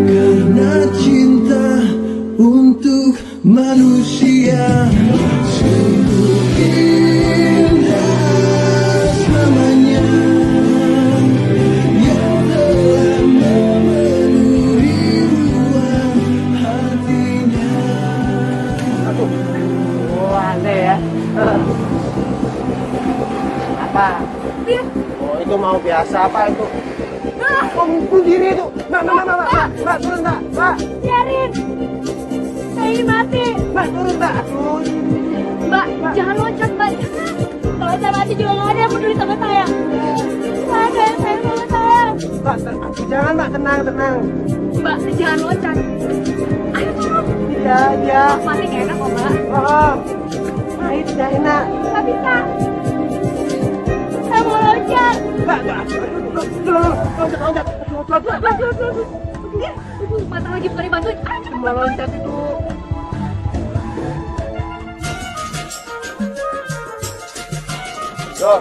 Karena cinta untuk manusia sungguh indah selamanya yang telah memenuhi ruang hatinya. Aduh, wah aneh ya. Apa? Oh itu mau biasa apa itu? Oh bunuh diri itu. Mbak, turun mbak, mbak. Biarin. Saya ini mati. Mbak, turun mbak. Aduh. Mbak, jangan loncat, Mbak. Jangan. Kalau saya mati juga nggak ada yang peduli sama saya. Nggak ada yang sayang sama saya. Mbak, jangan mbak, tenang. Mbak, jangan loncat. Ayo turun. Iya. Mati nggak enak kok, Mbak. Oh, pahit tidak enak. Nggak bisa. Saya mau loncat. Mbak, loncat. Mata lagi bukan dibantuin. Ayo, Cuma loncat itu. Loh.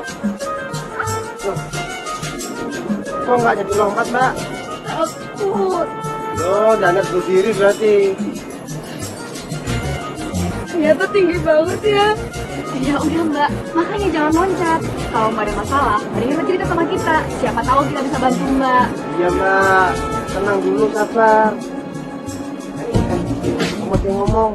Kok nggak jadi lompat, Mbak? takut. Loh, jangan bunuh diri berarti. Ternyata tinggi banget ya. Ya udah Mbak, makanya jangan loncat. Kalau Mbak ada masalah, mendingan cerita sama kita. Siapa tahu kita bisa bantu Mbak. Iya, Mbak. Tenang dulu, sabar. Kamu masih ngomong.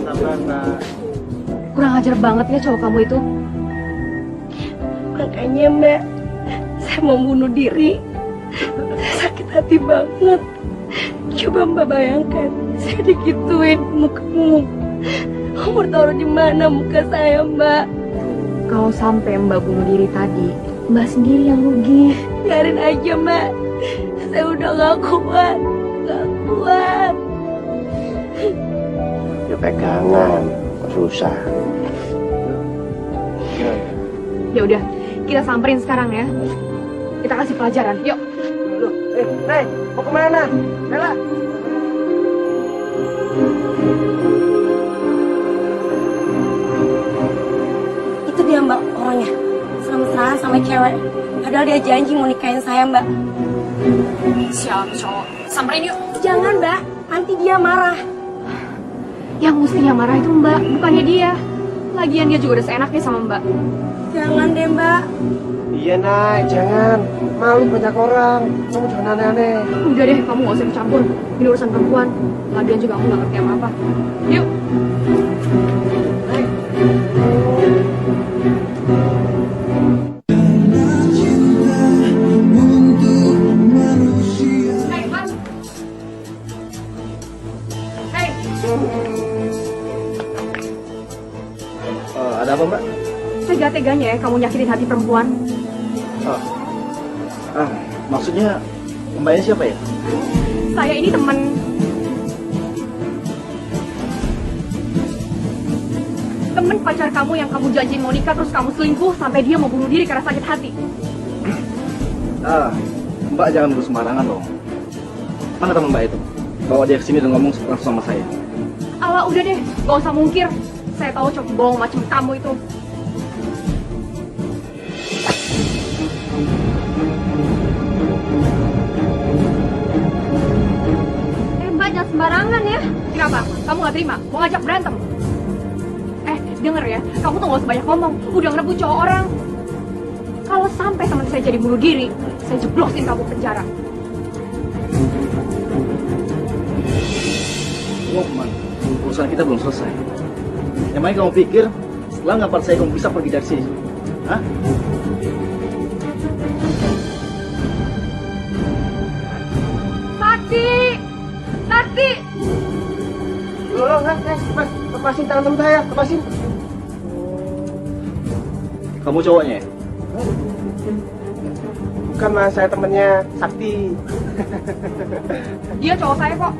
Sabar, Mbak. Kurang ajar banget ya cowok kamu itu. semuanya, Mbak. Saya mau bunuh diri. Saya sakit hati banget. Coba Mbak bayangkan, saya digituin mukamu. Kamu taruh di mana muka saya, Mbak? Kalau sampai Mbak bunuh diri tadi, Mbak sendiri yang rugi. Biarin aja, Mbak. Saya udah gak kuat. Gak kuat. Ya pegangan, susah. Ya udah, kita samperin sekarang ya. Kita kasih pelajaran. Yuk. Hey, mau kemana? Bella. Itu dia, Mbak, orangnya. Mesra-mesraan sama cewek. Padahal dia janji mau nikahin saya, Mbak. Siap, cowok. Samperin yuk. Jangan, Mbak. Nanti dia marah. Yang mestinya marah itu Mbak, bukannya dia. Lagian dia juga udah seenaknya sama Mbak. Jangan deh, Mbak. Iya, Nay, jangan. Malu banyak orang. Kamu jangan aneh-aneh. Udah deh, kamu gak usah ikut campur. Ini urusan perempuan. Lagian juga aku gak ngerti apa-apa. Yuk. Hei, Mas. Hei. Ada apa, Mbak? Tega-teganya ya kamu nyakitin hati perempuan. Maksudnya Mbaknya siapa ya? Saya ini temen. Temen pacar kamu yang kamu janjiin mau nikah terus kamu selingkuh sampai dia mau bunuh diri karena sakit hati. Mbak jangan nuduh sembarangan loh. Mana teman Mbak itu? Bawa dia ke sini dan ngomong langsung sama saya. Alah udah deh, gak usah mungkir. Saya tahu cowok bohong macam kamu itu. Mbak jangan sembarangan ya. Kenapa? Kamu gak terima? Mau ngajak berantem? Denger ya, kamu tuh gak usah banyak ngomong. Udah ngerebut cowok orang. Kalau sampai teman saya jadi bunuh diri, saya jeblosin kamu penjara. Walkman, urusan kita belum selesai. Emangnya kamu pikir setelah ngampar saya kamu bisa pergi dari sini? Hah? Sakti! Sakti! Tolong, Mas, lepasin tangan teman saya, lepasin. Kamu cowoknya ya? Bukan, Mas, saya temennya Sakti. Dia cowok saya kok.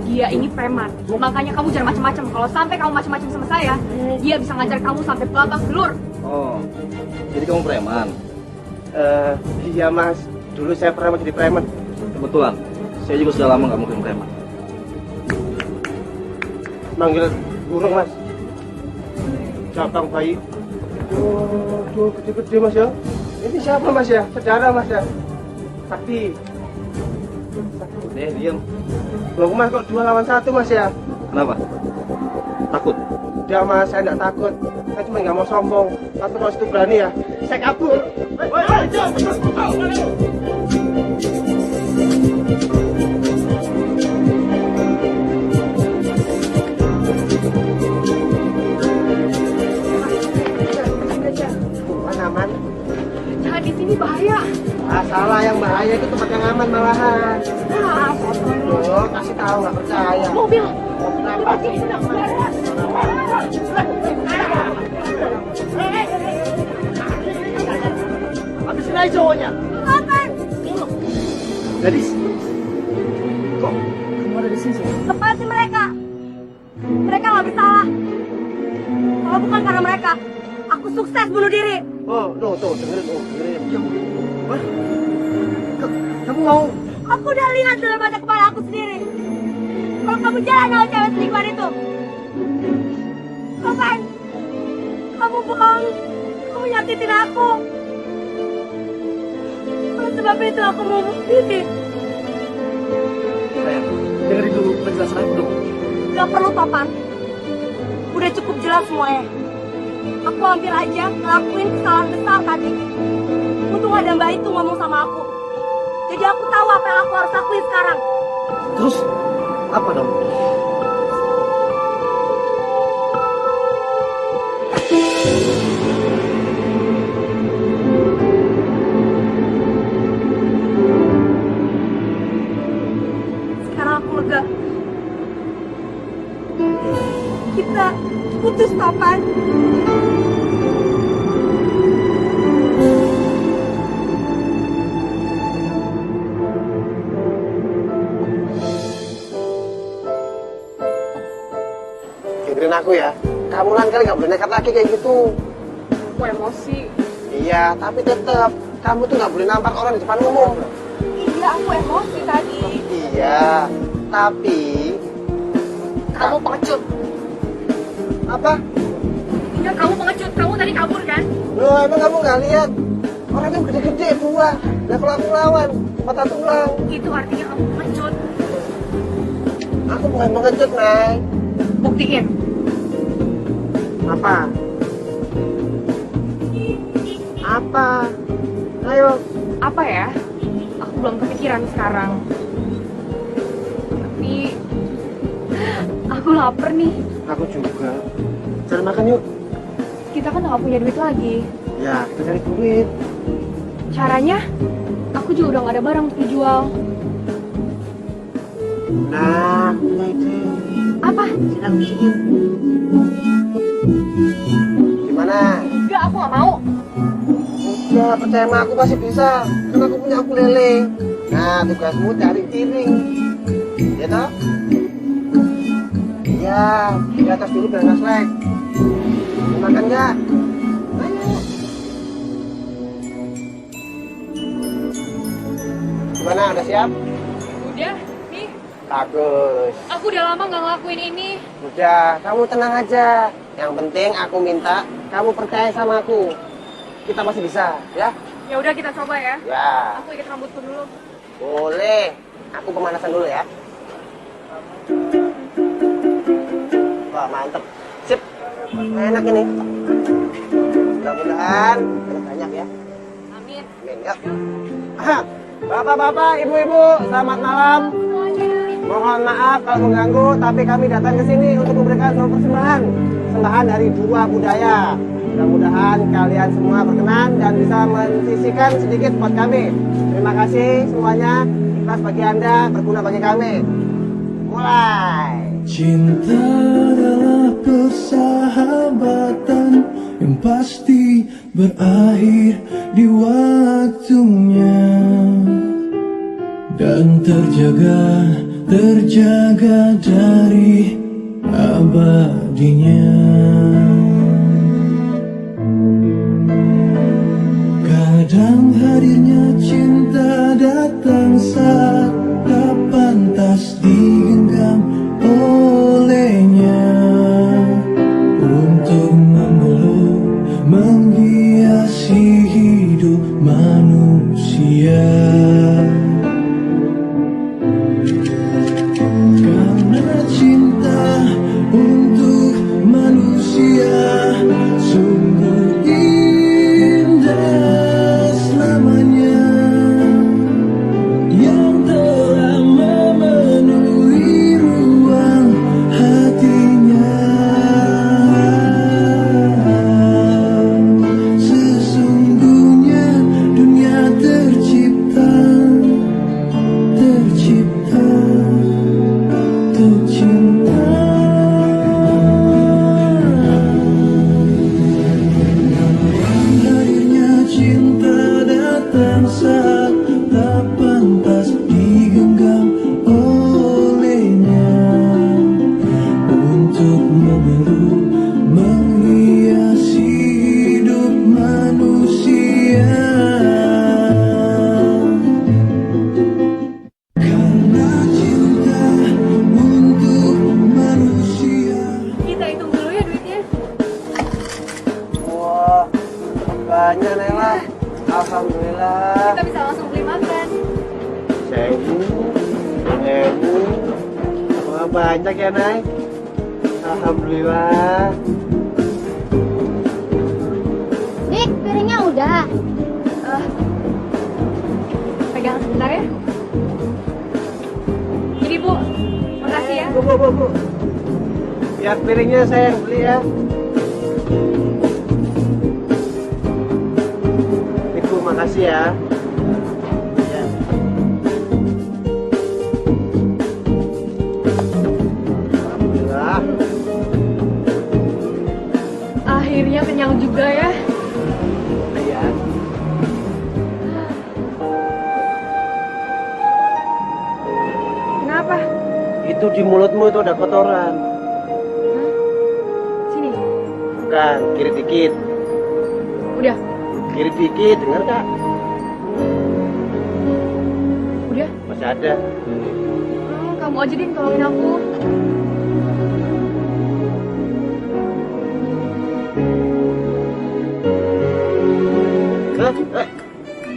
Dia ini preman. Makanya kamu jangan macam-macam. Kalau sampai kamu macam-macam sama saya, dia bisa ngajar kamu sampai babak belur. Oh, jadi kamu preman? Iya, Mas. Dulu saya pernah jadi preman. Kebetulan, saya juga sudah lama nggak mungkin preman. Manggil burung, Mas. Cabang bayi. Oh, gede-gede, Mas ya. Ini siapa, Mas ya? Saudara, Mas ya? Sakti. Diam. Loh, Mas, kok 2 lawan 1, Mas ya? Kenapa? Takut? Udah, Mas, saya nggak takut. Saya cuma nggak mau sombong. Tapi kalau itu berani ya, saya kabur. Aman. Jangan di sini bahaya. Salah, yang bahaya itu tempat yang aman malahan. Loh, kasih tahu nggak percaya. Mobil. Mobil apa? Habisin aja cowoknya. Kapan? Gadis, kok kamu ada di sini sih? Lepasin mereka. Mereka nggak bersalah. Kalau bukan karena mereka, aku sukses bunuh diri. Oh, tuh, dengerin. Wah, kamu mau? Aku udah lihat dalam mata kepala aku sendiri. Kalau kamu jalan sama cewek selingkuhan itu. Kapan? Kamu bohong. Kamu nyakitin aku. Oleh sebab itu aku mau bunuh diri. Sayang, dengerin dulu penjelasan aku dong. Gak perlu, Topan. Udah cukup jelas semuanya. Aku hampir aja ngelakuin kesalahan besar tadi. Untung ada Mbak itu ngomong sama aku. Jadi aku tahu apa yang aku harus lakuin sekarang. Terus, apa dong? putus, Topan. Dengerin aku ya. Kamu lain kali nggak boleh nekat lagi kayak gitu. Aku emosi. Iya, tapi tetap kamu tuh nggak boleh nampar orang di depan umum. Iya, aku emosi tadi. Iya, tapi Kamu pengecut. apa? Iya, kamu pengecut. Kamu tadi kabur kan? Loh, emang kamu nggak lihat? Orangnya gede-gede buah. Nah kalau aku lawan, patah tulang. Itu artinya kamu pengecut. Aku bukan pengecut, Nay. Buktiin. Apa? Apa? Ayo. Apa ya? Aku belum kepikiran sekarang. Tapi aku lapar nih. Aku juga. Cari makan yuk. Kita kan nggak punya duit lagi. Ya, kita cari duit. Caranya? Aku juga udah nggak ada barang untuk dijual. Nah, aku punya ide. Apa? Sini aku bisikin. Gimana? Enggak, aku nggak mau. Udah, percaya sama aku pasti bisa. Kan aku punya ukulele. Nah, tugasmu cari piring. Ya toh? Iya, di atas dulu biar nggak selek. Mau makan nggak? Ayo. Gimana, udah siap? Udah, nih. Bagus. Aku udah lama nggak ngelakuin ini. Udah, kamu tenang aja. Yang penting aku minta kamu percaya sama aku. Kita masih bisa, ya? Ya udah kita coba ya. Ya, Aku ikat rambutku dulu. boleh. Aku pemanasan dulu ya. Wah, mantep. Sip. Enak ini. Mudah-mudahan banyak ya. Amin. Amin, yuk. Aha. Bapak-bapak, ibu-ibu, selamat malam. Mohon maaf kalau mengganggu, tapi kami datang ke sini untuk memberikan sebuah persembahan. Persembahan dari dua budaya. Mudah-mudahan kalian semua berkenan dan bisa mensisihkan sedikit buat kami. Terima kasih semuanya. Ikhlas bagi Anda, berguna bagi kami. Mulai. Cinta adalah persahabatan yang pasti berakhir di waktunya dan terjaga dari abadinya. Kadang hadirnya cinta datang saat tak pantas digenggam olehnya untuk memeluk menghiasi hidup manusia. Karena cinta untuk manusia sungguh indah selamanya, yang telah memenuhi ruang hatinya. Sesungguhnya dunia tercipta untuk cinta. Hadirnya cinta datang saat tak pantas digenggam olehnya untuk memeluk menghiasi hidup manusia. Karena cinta untuk manusia. Kita hitung dulu ya duitnya. Wah, banyak Nela. Alhamdulillah. Kita bisa langsung beli makan. 1.000. Wah, banyak ya, Nay. Alhamdulillah. Dik, piringnya udah. Pegang sebentar ya. Jadi Bu, makasih ya. Bu. Biar piringnya saya yang beli ya. Ibu, makasih ya. Ya. Alhamdulillah. kenyang juga ya. Iya. Kenapa? Itu di mulutmu itu ada kotoran. Sini. Bukan, kiri dikit. Udah. Kiri dikit, dengar kak? Udah. Masih ada. Kamu aja deh tolongin aku.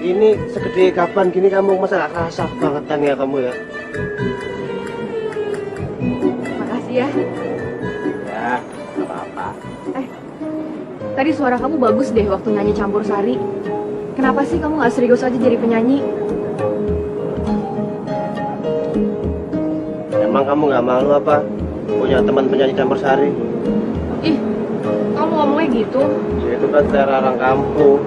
Ini segede kapan gini kamu masa gak kerasa bangetan ya kamu ya? Makasih ya. Ya, gak apa-apa. Tadi suara kamu bagus deh waktu nyanyi campur sari. Kenapa sih kamu gak serius aja jadi penyanyi? Emang kamu gak malu apa punya teman penyanyi campur sari? Ih, kamu ngomongnya gitu. Ya itu kan selera orang kampung.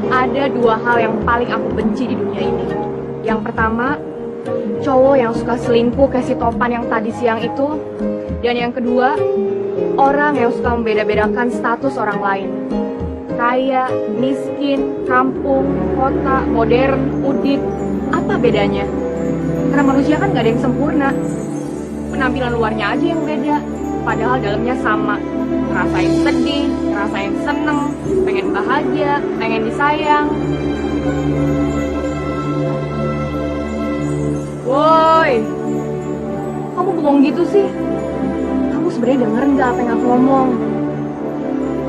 Ada dua hal yang paling aku benci di dunia ini. Yang pertama, cowok yang suka selingkuh ke si topan yang tadi siang itu. Dan yang kedua, orang yang suka membeda-bedakan status orang lain. Kaya, miskin, kampung, kota, modern, udik. Apa bedanya? Karena manusia kan gak ada yang sempurna. Penampilan luarnya aja yang beda. Padahal dalamnya sama. Ngerasain sedih, ngerasain seneng, pengen bahagia, pengen disayang. Woi, kamu bengong gitu sih? Kamu sebenarnya denger nggak apa yang aku ngomong?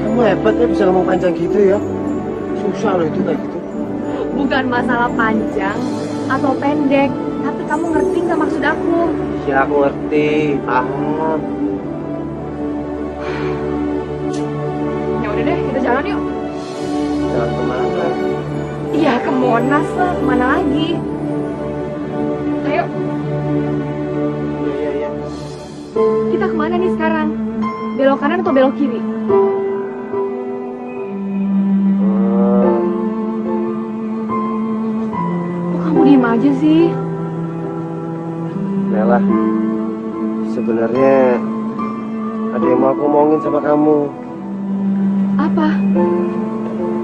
Kamu hebat ya bisa ngomong panjang gitu ya. Susah loh itu kayak gitu. Bukan masalah panjang atau pendek, tapi kamu ngerti nggak maksud aku? Ya aku ngerti, paham. Ya udah deh, kita jalan yuk. Jalan kemana? Iya, ke Monas lah, kemana lagi? Ayo. Iya. Kita kemana nih sekarang? Belok kanan atau belok kiri? Kok kamu diem aja sih? Nela, sebenarnya ada yang mau aku omongin sama kamu. Apa?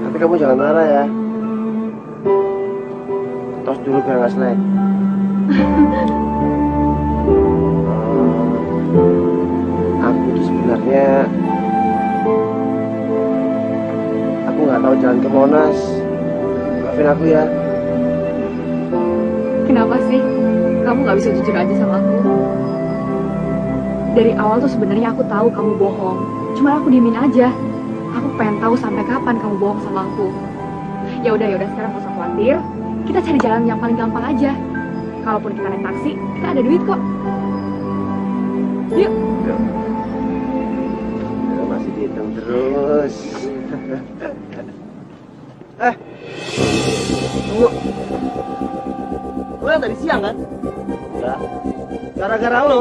Tapi kamu jangan marah ya. Tos dulu biar nggak snack. Aku tuh sebenarnya aku nggak tahu jalan ke Monas. Maafin aku ya. Kenapa sih? Kamu gak bisa jujur aja sama aku? Dari awal tuh sebenarnya aku tahu kamu bohong. Cuma aku diemin aja. Aku pengen tahu sampai kapan kamu bohong sama aku. Ya udah sekarang gak usah khawatir. Kita cari jalan yang paling gampang aja. Kalaupun kita naik taksi, kita ada duit kok. Yuk. Masih dihitung terus. Tunggu. Lo yang tadi siang kan? Enggak. Gara-gara lo,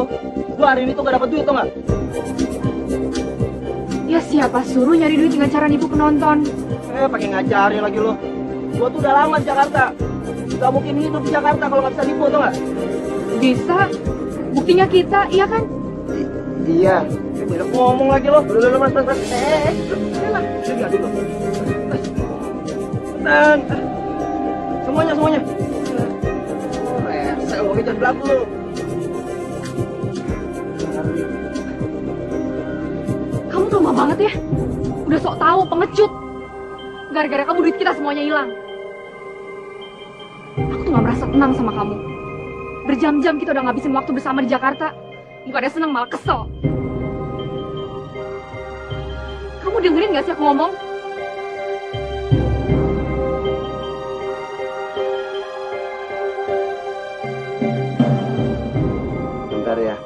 gua hari ini tuh gak dapet duit tuh nggak? Ya siapa suruh nyari duit dengan cara nipu penonton? Pakai ngajarin lagi lo. Gua tuh udah lama di Jakarta. Gak mungkin hidup di Jakarta kalau nggak bisa nipu tuh nggak? Bisa. Buktinya kita, iya kan? Iya. Udah ngomong lagi lo. Udah mas. Udah dulu. Tenang. Semuanya. Saya mau ngejar belakang lo. Kamu tuh lama banget ya. Udah sok tahu pengecut. Gara-gara kamu duit kita semuanya hilang. Aku tuh gak merasa tenang sama kamu. Berjam-jam kita udah ngabisin waktu bersama di Jakarta. Bukannya seneng malah kesel. Kamu dengerin gak sih aku ngomong? Bentar ya.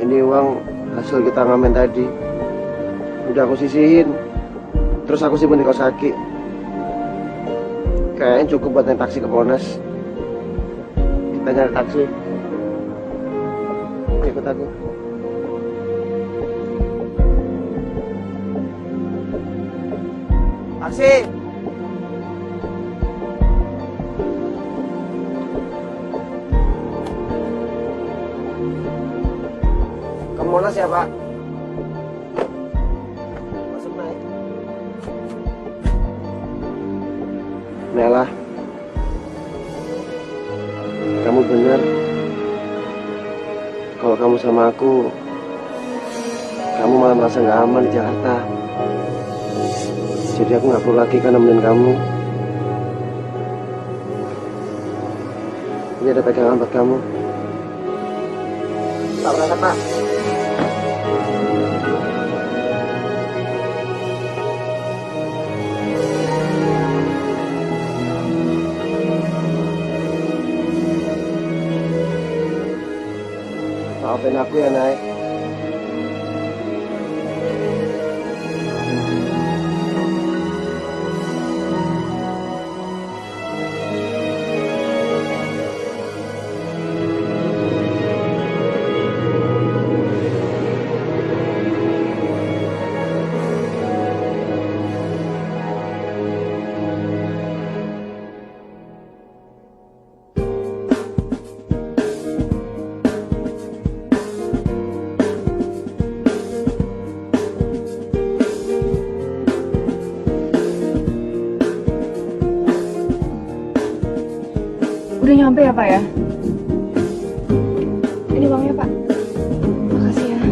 Ini uang hasil kita ngamen tadi. Udah aku sisihin. Terus aku simpen di kaos kaki. Kayaknya cukup buat naik taksi ke Monas. Kita nyari taksi. Ikut aku. Taksi. Monas ya, Pak. Masuk, naik. Nela, kamu benar. Kalau kamu sama aku, kamu malah merasa nggak aman di Jakarta. Jadi aku nggak perlu lagi kan nemenin kamu. Ini ada pegangan buat kamu. Pak, berangkat, Pak. Maafin aku ya, Nay. Udah nyampe ya, Pak ya? Ini uangnya, Pak. Makasih ya.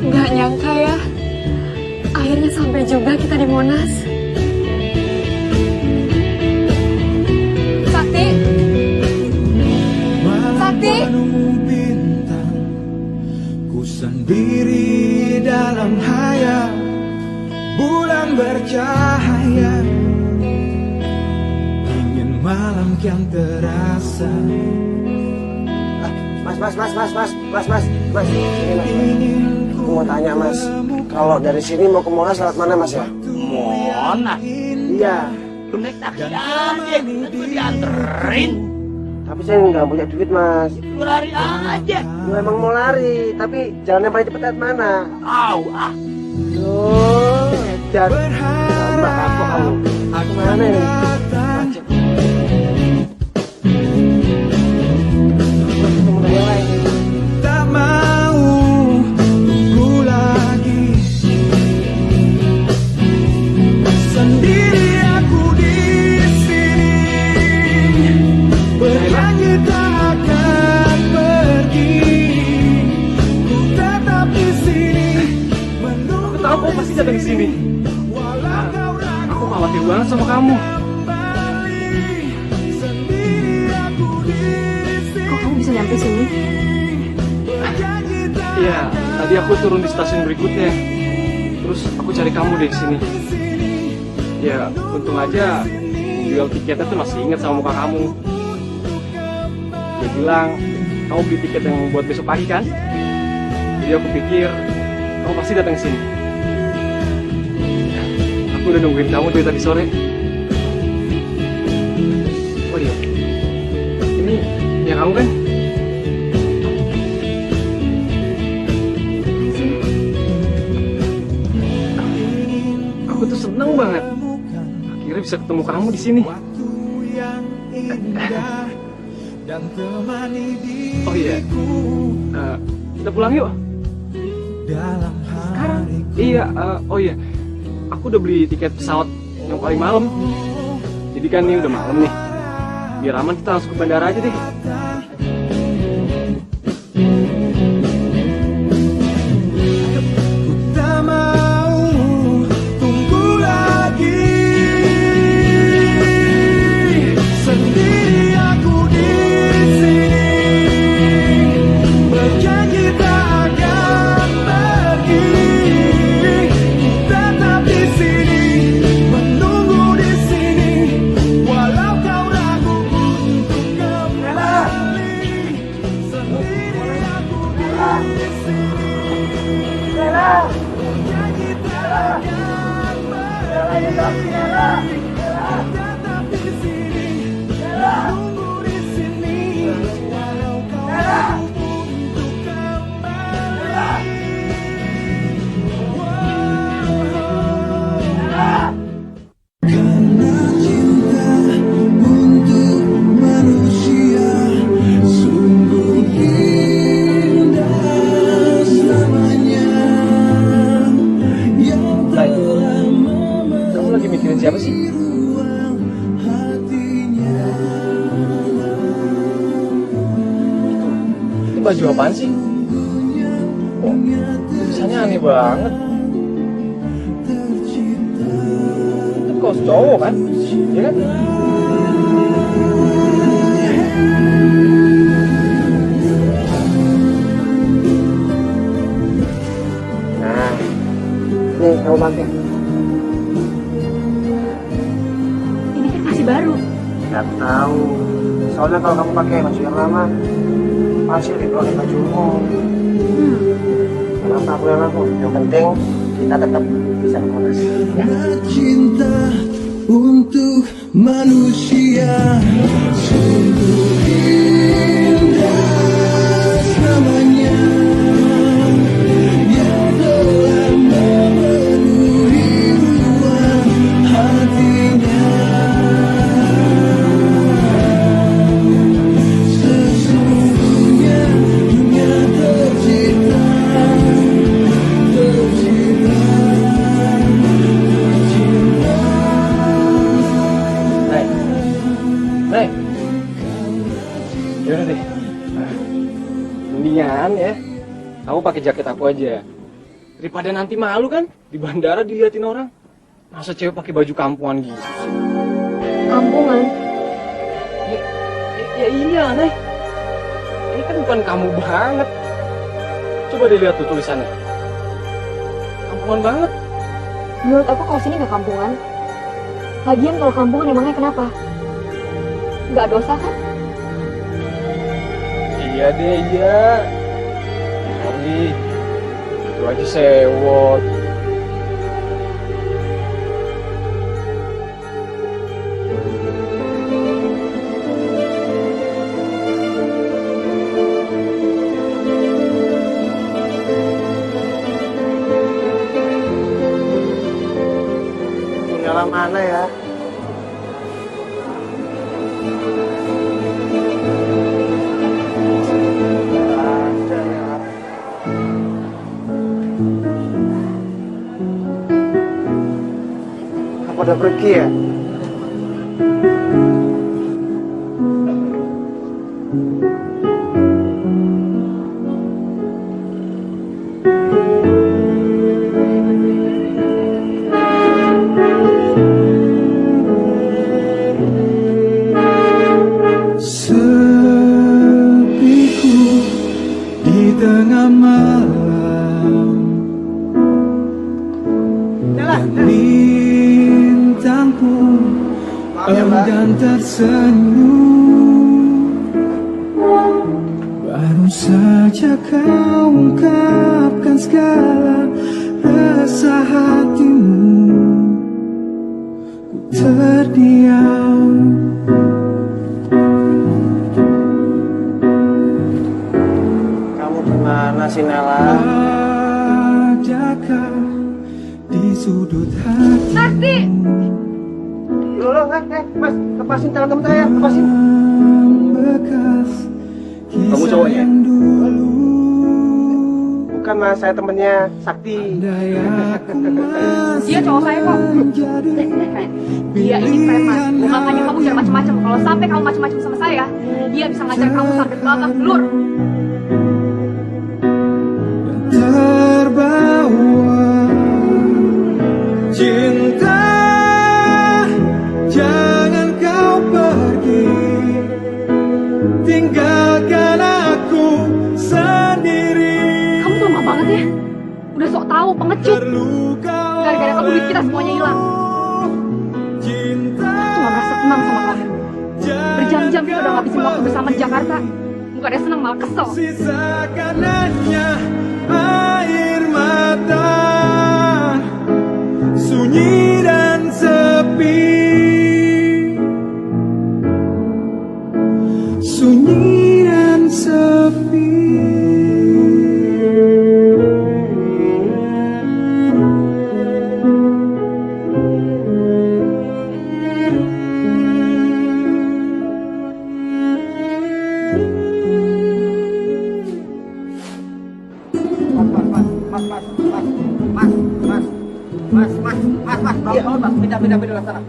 Nggak nyangka ya. Akhirnya sampai juga kita di Monas. Sakti. Sakti. Bintang, ku sendiri dalam hayal, bulan bercahaya, ingin malam kian terasa. Mas. Ini, Mas. Aku mau tanya, Mas. Kalau dari sini mau ke Monas lewat mana, Mas ya? Monas? Iya. Lu naik taksi aja, gue dianterin. Tapi saya nggak punya duit, Mas. Lu lari aja. Lu emang mau lari, tapi jalan yang paling cepet lewat mana? Loh, edan. Tambah aku kamu. Aku mana nih? Tak mau tunggu lagi, sendiri aku di sini, berjanji tak akan pergi, ku tetap di sini menunggu. Aku tahu kamu pasti datang ke sini. Aku khawatir banget sama kamu. Kok kamu bisa nyampe sini? Iya, tadi aku turun di stasiun berikutnya. Terus aku cari kamu deh di sini. Ya, untung aja jual tiketnya tuh masih ingat sama muka kamu. Dia bilang kamu beli tiket yang buat besok pagi kan? Jadi aku pikir kamu pasti datang ke sini. Aku udah nungguin kamu dari tadi sore. Oh iya, ini ya kamu kan? Aku tuh seneng banget. Akhirnya bisa ketemu kamu di sini. Oh iya, kita pulang yuk. Sekarang? Iya, oh iya. Aku udah beli tiket pesawat yang paling malam. Jadi kan ini udah malam nih. Biar aman kita langsung ke bandara aja deh. Tak mau tunggu lagi, sendiri aku di sini, berjanji tak akan pergi, tetap di sini, menunggu di sini, walau kau ragu untuk kembali. baju apaan sih? Kok tulisannya aneh banget. Itu kaos cowok kan? Iya kan? Nah, nih kamu pakai. Ini kan masih baru. Gak tahu. Soalnya kalau kamu pakai baju yang lama, pasti lebih pakai baju umum. Kenapa aku yang aku? Yang penting kita tetap bisa komunikasi. Ya? Cinta untuk manusia sungguh indah namanya yang telah memenuhi ruang hatinya. Sesungguhnya dunia tercipta. Nek, yaudah deh. Mendingan ya, kamu pakai jaket aku aja. Daripada nanti malu kan di bandara diliatin orang. Masa cewek pakai baju kampungan gitu sih? Kampungan? Ya iya, Nek. Ini kan bukan kamu banget. Coba dilihat tuh tulisannya. Kampungan banget. Menurut aku kaos ini gak kampungan. Lagian kalau kampungan emangnya kenapa? Gak dosa kan? Iya deh, iya. Tapi itu aja sewot. Tinggal mana ya? Udah pergi ya? Sepiku di tengah malam dan bintang pun enggan tersenyum. Baru saja kau ungkapkan segala rasa hatimu, ku terdiam. Kamu gimana sih, Nela? Adakah di sudut hati? Sakti! Loh, Mas, lepasin tangan temen saya, lepasin. Kamu cowoknya? Bukan, Mas, saya temennya Sakti. Dia cowok saya kok. Dia ini preman. Makanya kamu jangan macam-macam. Kalau sampai kamu macam-macam sama saya, dia bisa ngajar kamu sampai ke babak belur. Terbawa cinta, jangan kau pergi, tinggalkan aku sendiri. Kamu tuh lama banget ya. Udah sok tahu, pengecut. Gara-gara kamu duit kita semuanya hilang. Aku tuh gak merasa tenang sama kamu. Berjam-jam kita udah ngabisin waktu bersama di Jakarta. Bukannya senang, malah kesel. Sisakan hanya air mata, sunyi dan sepi, sunyi dan sepi. Pindah ke sana.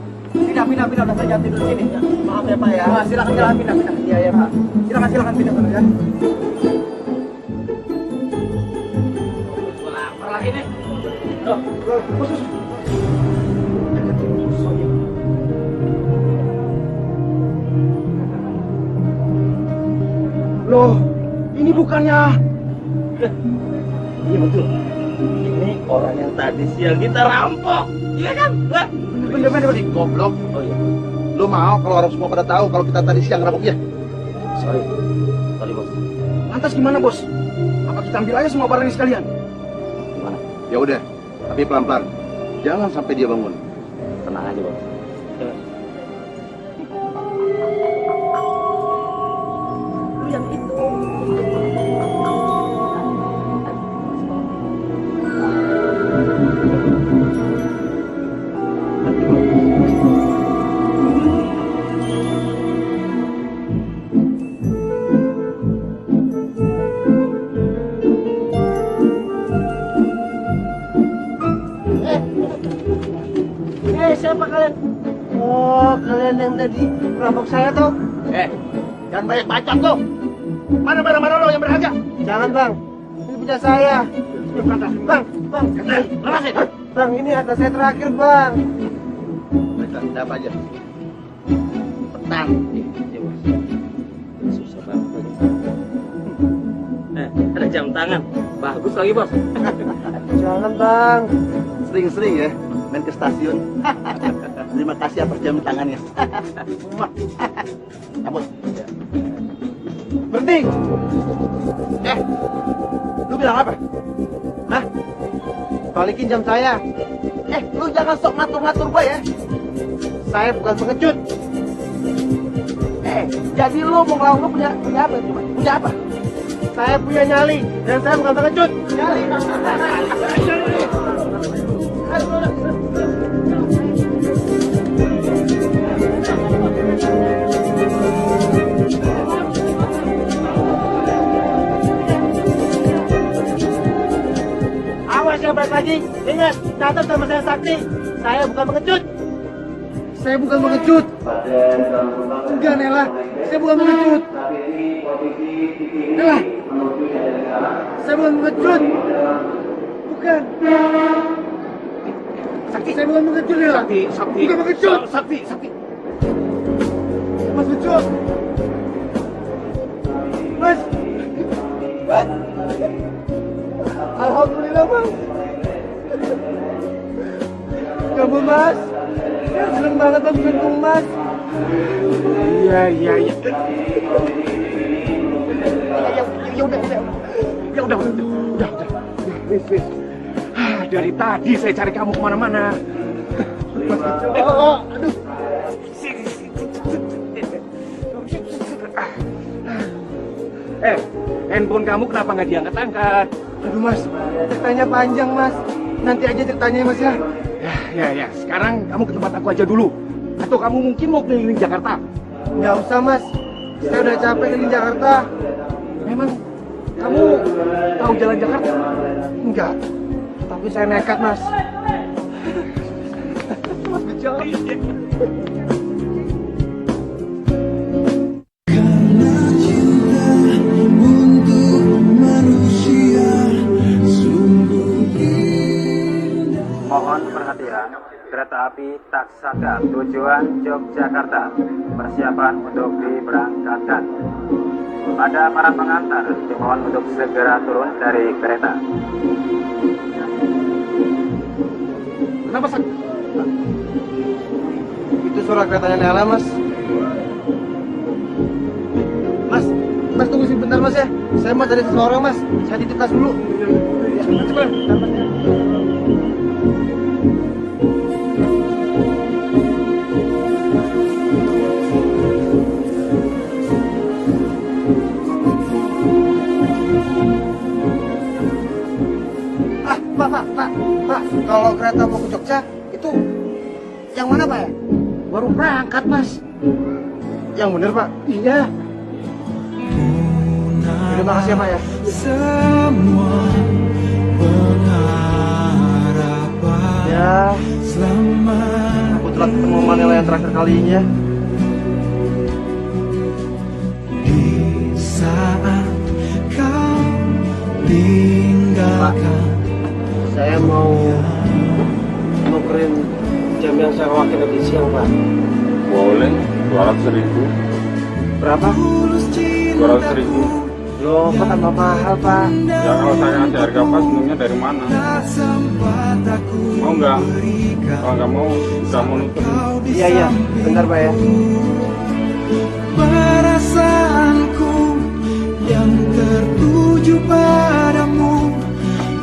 Pindah udah saya jangan tidur di sini. Maaf ya Pak ya. Silakan pindah. Iya ya Pak. Silakan pindah sana ya. Loh, ini bukannya... Iya betul. Ini orang yang tadi siang kita rampok. Iya kan? Bener. Goblok. Oh iya. Lo mau kalau orang semua pada tahu kalau kita tadi siang rampoknya? Sorry bos. Lantas gimana bos? Apa kita ambil aja semua barangnya sekalian? Gimana? Ya udah, tapi pelan-pelan. Jangan sampai dia bangun. Tenang aja bos. Yang itu. Siapa kalian? Oh, kalian yang tadi merampok saya tuh. Jangan banyak bacot tuh. Mana barang-barang lo yang berharga? Jangan bang, ini punya saya. Bang, lepasin. Bang, ini harta saya terakhir bang. Kita apa aja? Petang. Susah banget. Ada jam tangan. Bagus lagi bos. Jangan bang. Sering-sering ya main ke stasiun. Terima kasih atas jam tangannya. Cabut. Berhenti. Lu bilang apa? Hah? Balikin jam saya. Lu jangan sok ngatur-ngatur gua ya. Saya bukan pengecut. Jadi lu mau ngelawan lu punya apa? Punya apa? Saya punya nyali dan saya bukan pengecut. Nyali. Awas ya balik lagi. Ingat, catat sama saya Sakti. Saya bukan pengecut. Saya bukan pengecut. Enggak, Nela. Saya bukan pengecut. Nela. Saya bukan pengecut. Bukan. Sakti. Saya bukan pengecut, Nela. Sakti. Bukan pengecut. Sakti. Mas pengecut. Mas. Alhamdulillah, Bang. Kamu, Mas. Seneng banget Bang ketemu Mas. Iya. Ya udah. Wis. Dari tadi saya cari kamu kemana-mana. Aduh. Handphone kamu kenapa nggak diangkat-angkat? Aduh Mas, ceritanya panjang Mas. Nanti aja ceritanya Mas ya. Ya. Sekarang kamu ke tempat aku aja dulu. Atau kamu mungkin mau keliling Jakarta? Nggak usah Mas. Saya udah capek keliling Jakarta. Memang kamu tahu jalan Jakarta? Enggak. Tapi saya nekat Mas. Mas Bejo. Mohon perhatian, kereta api Taksaka tujuan Yogyakarta persiapan untuk diberangkatkan. Pada para pengantar dimohon untuk segera turun dari kereta. Kenapa Sak? Itu suara keretanya Nela Mas. Mas tunggu sebentar Mas ya. Saya mau cari seseorang Mas. Saya titip tas dulu. Ya, cepat. Pak, kalau kereta mau ke Jogja, itu yang mana Pak ya? Baru berangkat Mas. Yang bener Pak? Iya. Terima kasih ya Pak ya. Semua pengharapan Ya, selamat aku telah ketemu Manila yang terakhir kalinya. di saat kau tinggalkan. Saya mau nukerin jam yang saya pakai tadi siang, Pak. Boleh, 200.000. Berapa? 200.000. Loh, kok tambah mahal, Pak? Ya kalau saya ngasih harga pas, untungnya dari mana? Mau nggak? Kalau nggak mau, nggak mau nutup. Iya, bentar, Pak ya. Perasaanku yang tertuju padamu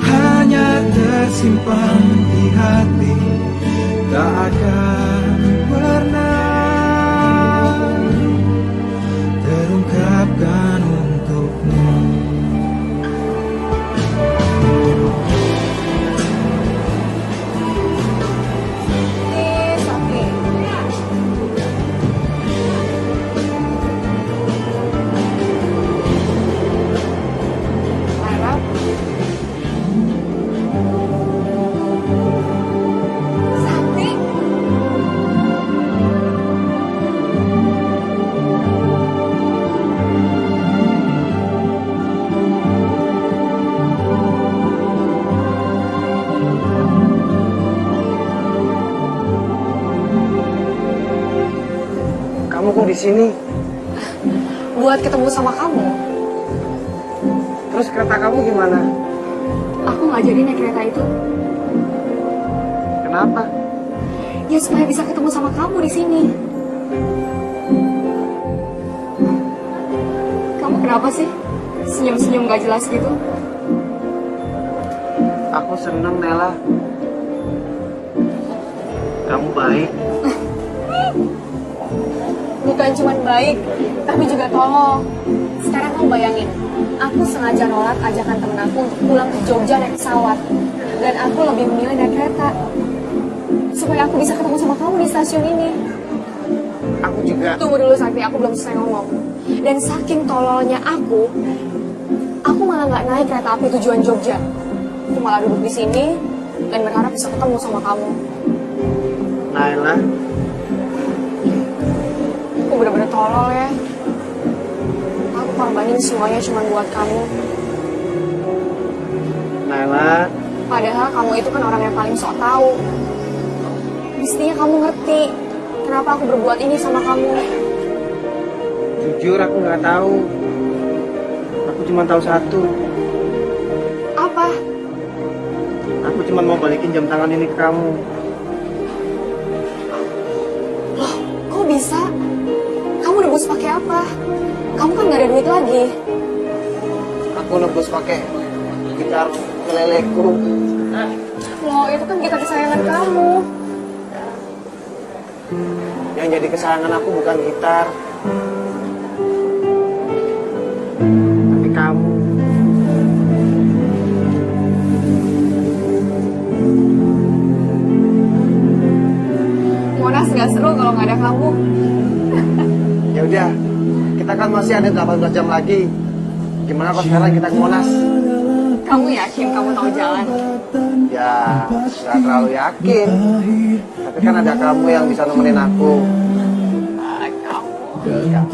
hanya tersimpan di hati, tak akan pernah terungkapkan untukmu. Kamu kok di sini? Buat ketemu sama kamu. Terus kereta kamu gimana? Aku nggak jadi naik kereta itu. Kenapa? Ya supaya bisa ketemu sama kamu di sini. Kamu kenapa sih? Senyum-senyum gak jelas gitu. Aku seneng, Nela. Kamu baik. Bukan cuma baik, tapi juga tolol. Sekarang kamu bayangin, aku sengaja nolak ajakan temen aku untuk pulang ke Jogja naik pesawat. Dan aku lebih memilih naik kereta. Supaya aku bisa ketemu sama kamu di stasiun ini. Aku juga. Tunggu dulu Sakti, aku belum selesai ngomong. Dan saking tololnya aku malah nggak naik kereta api tujuan Jogja. Aku malah duduk di sini dan berharap bisa ketemu sama kamu. Naila. Aku bener-bener tolol ya. Aku korbanin semuanya cuma buat kamu. Naila. Padahal kamu itu kan orang yang paling sok tahu. Mestinya kamu ngerti kenapa aku berbuat ini sama kamu. Jujur aku nggak tahu. Aku cuma tahu satu. Apa? Aku cuma mau balikin jam tangan ini ke kamu. Loh, kok bisa? Kamu nebus pakai apa? Kamu kan nggak ada duit lagi. Aku nebus pakai gitar keleleku. Loh, itu kan gitar kesayangan kamu. Yang jadi kesayangan aku bukan gitar, tapi kamu. Monas nggak seru kalau nggak ada kamu. Ya udah, kita kan masih ada 18 jam lagi. Gimana kalau sekarang kita ke Monas? Kamu yakin kamu tahu jalan? Ya, nggak terlalu yakin. Tapi kan ada kamu yang bisa nemenin aku. Kamu. Ya.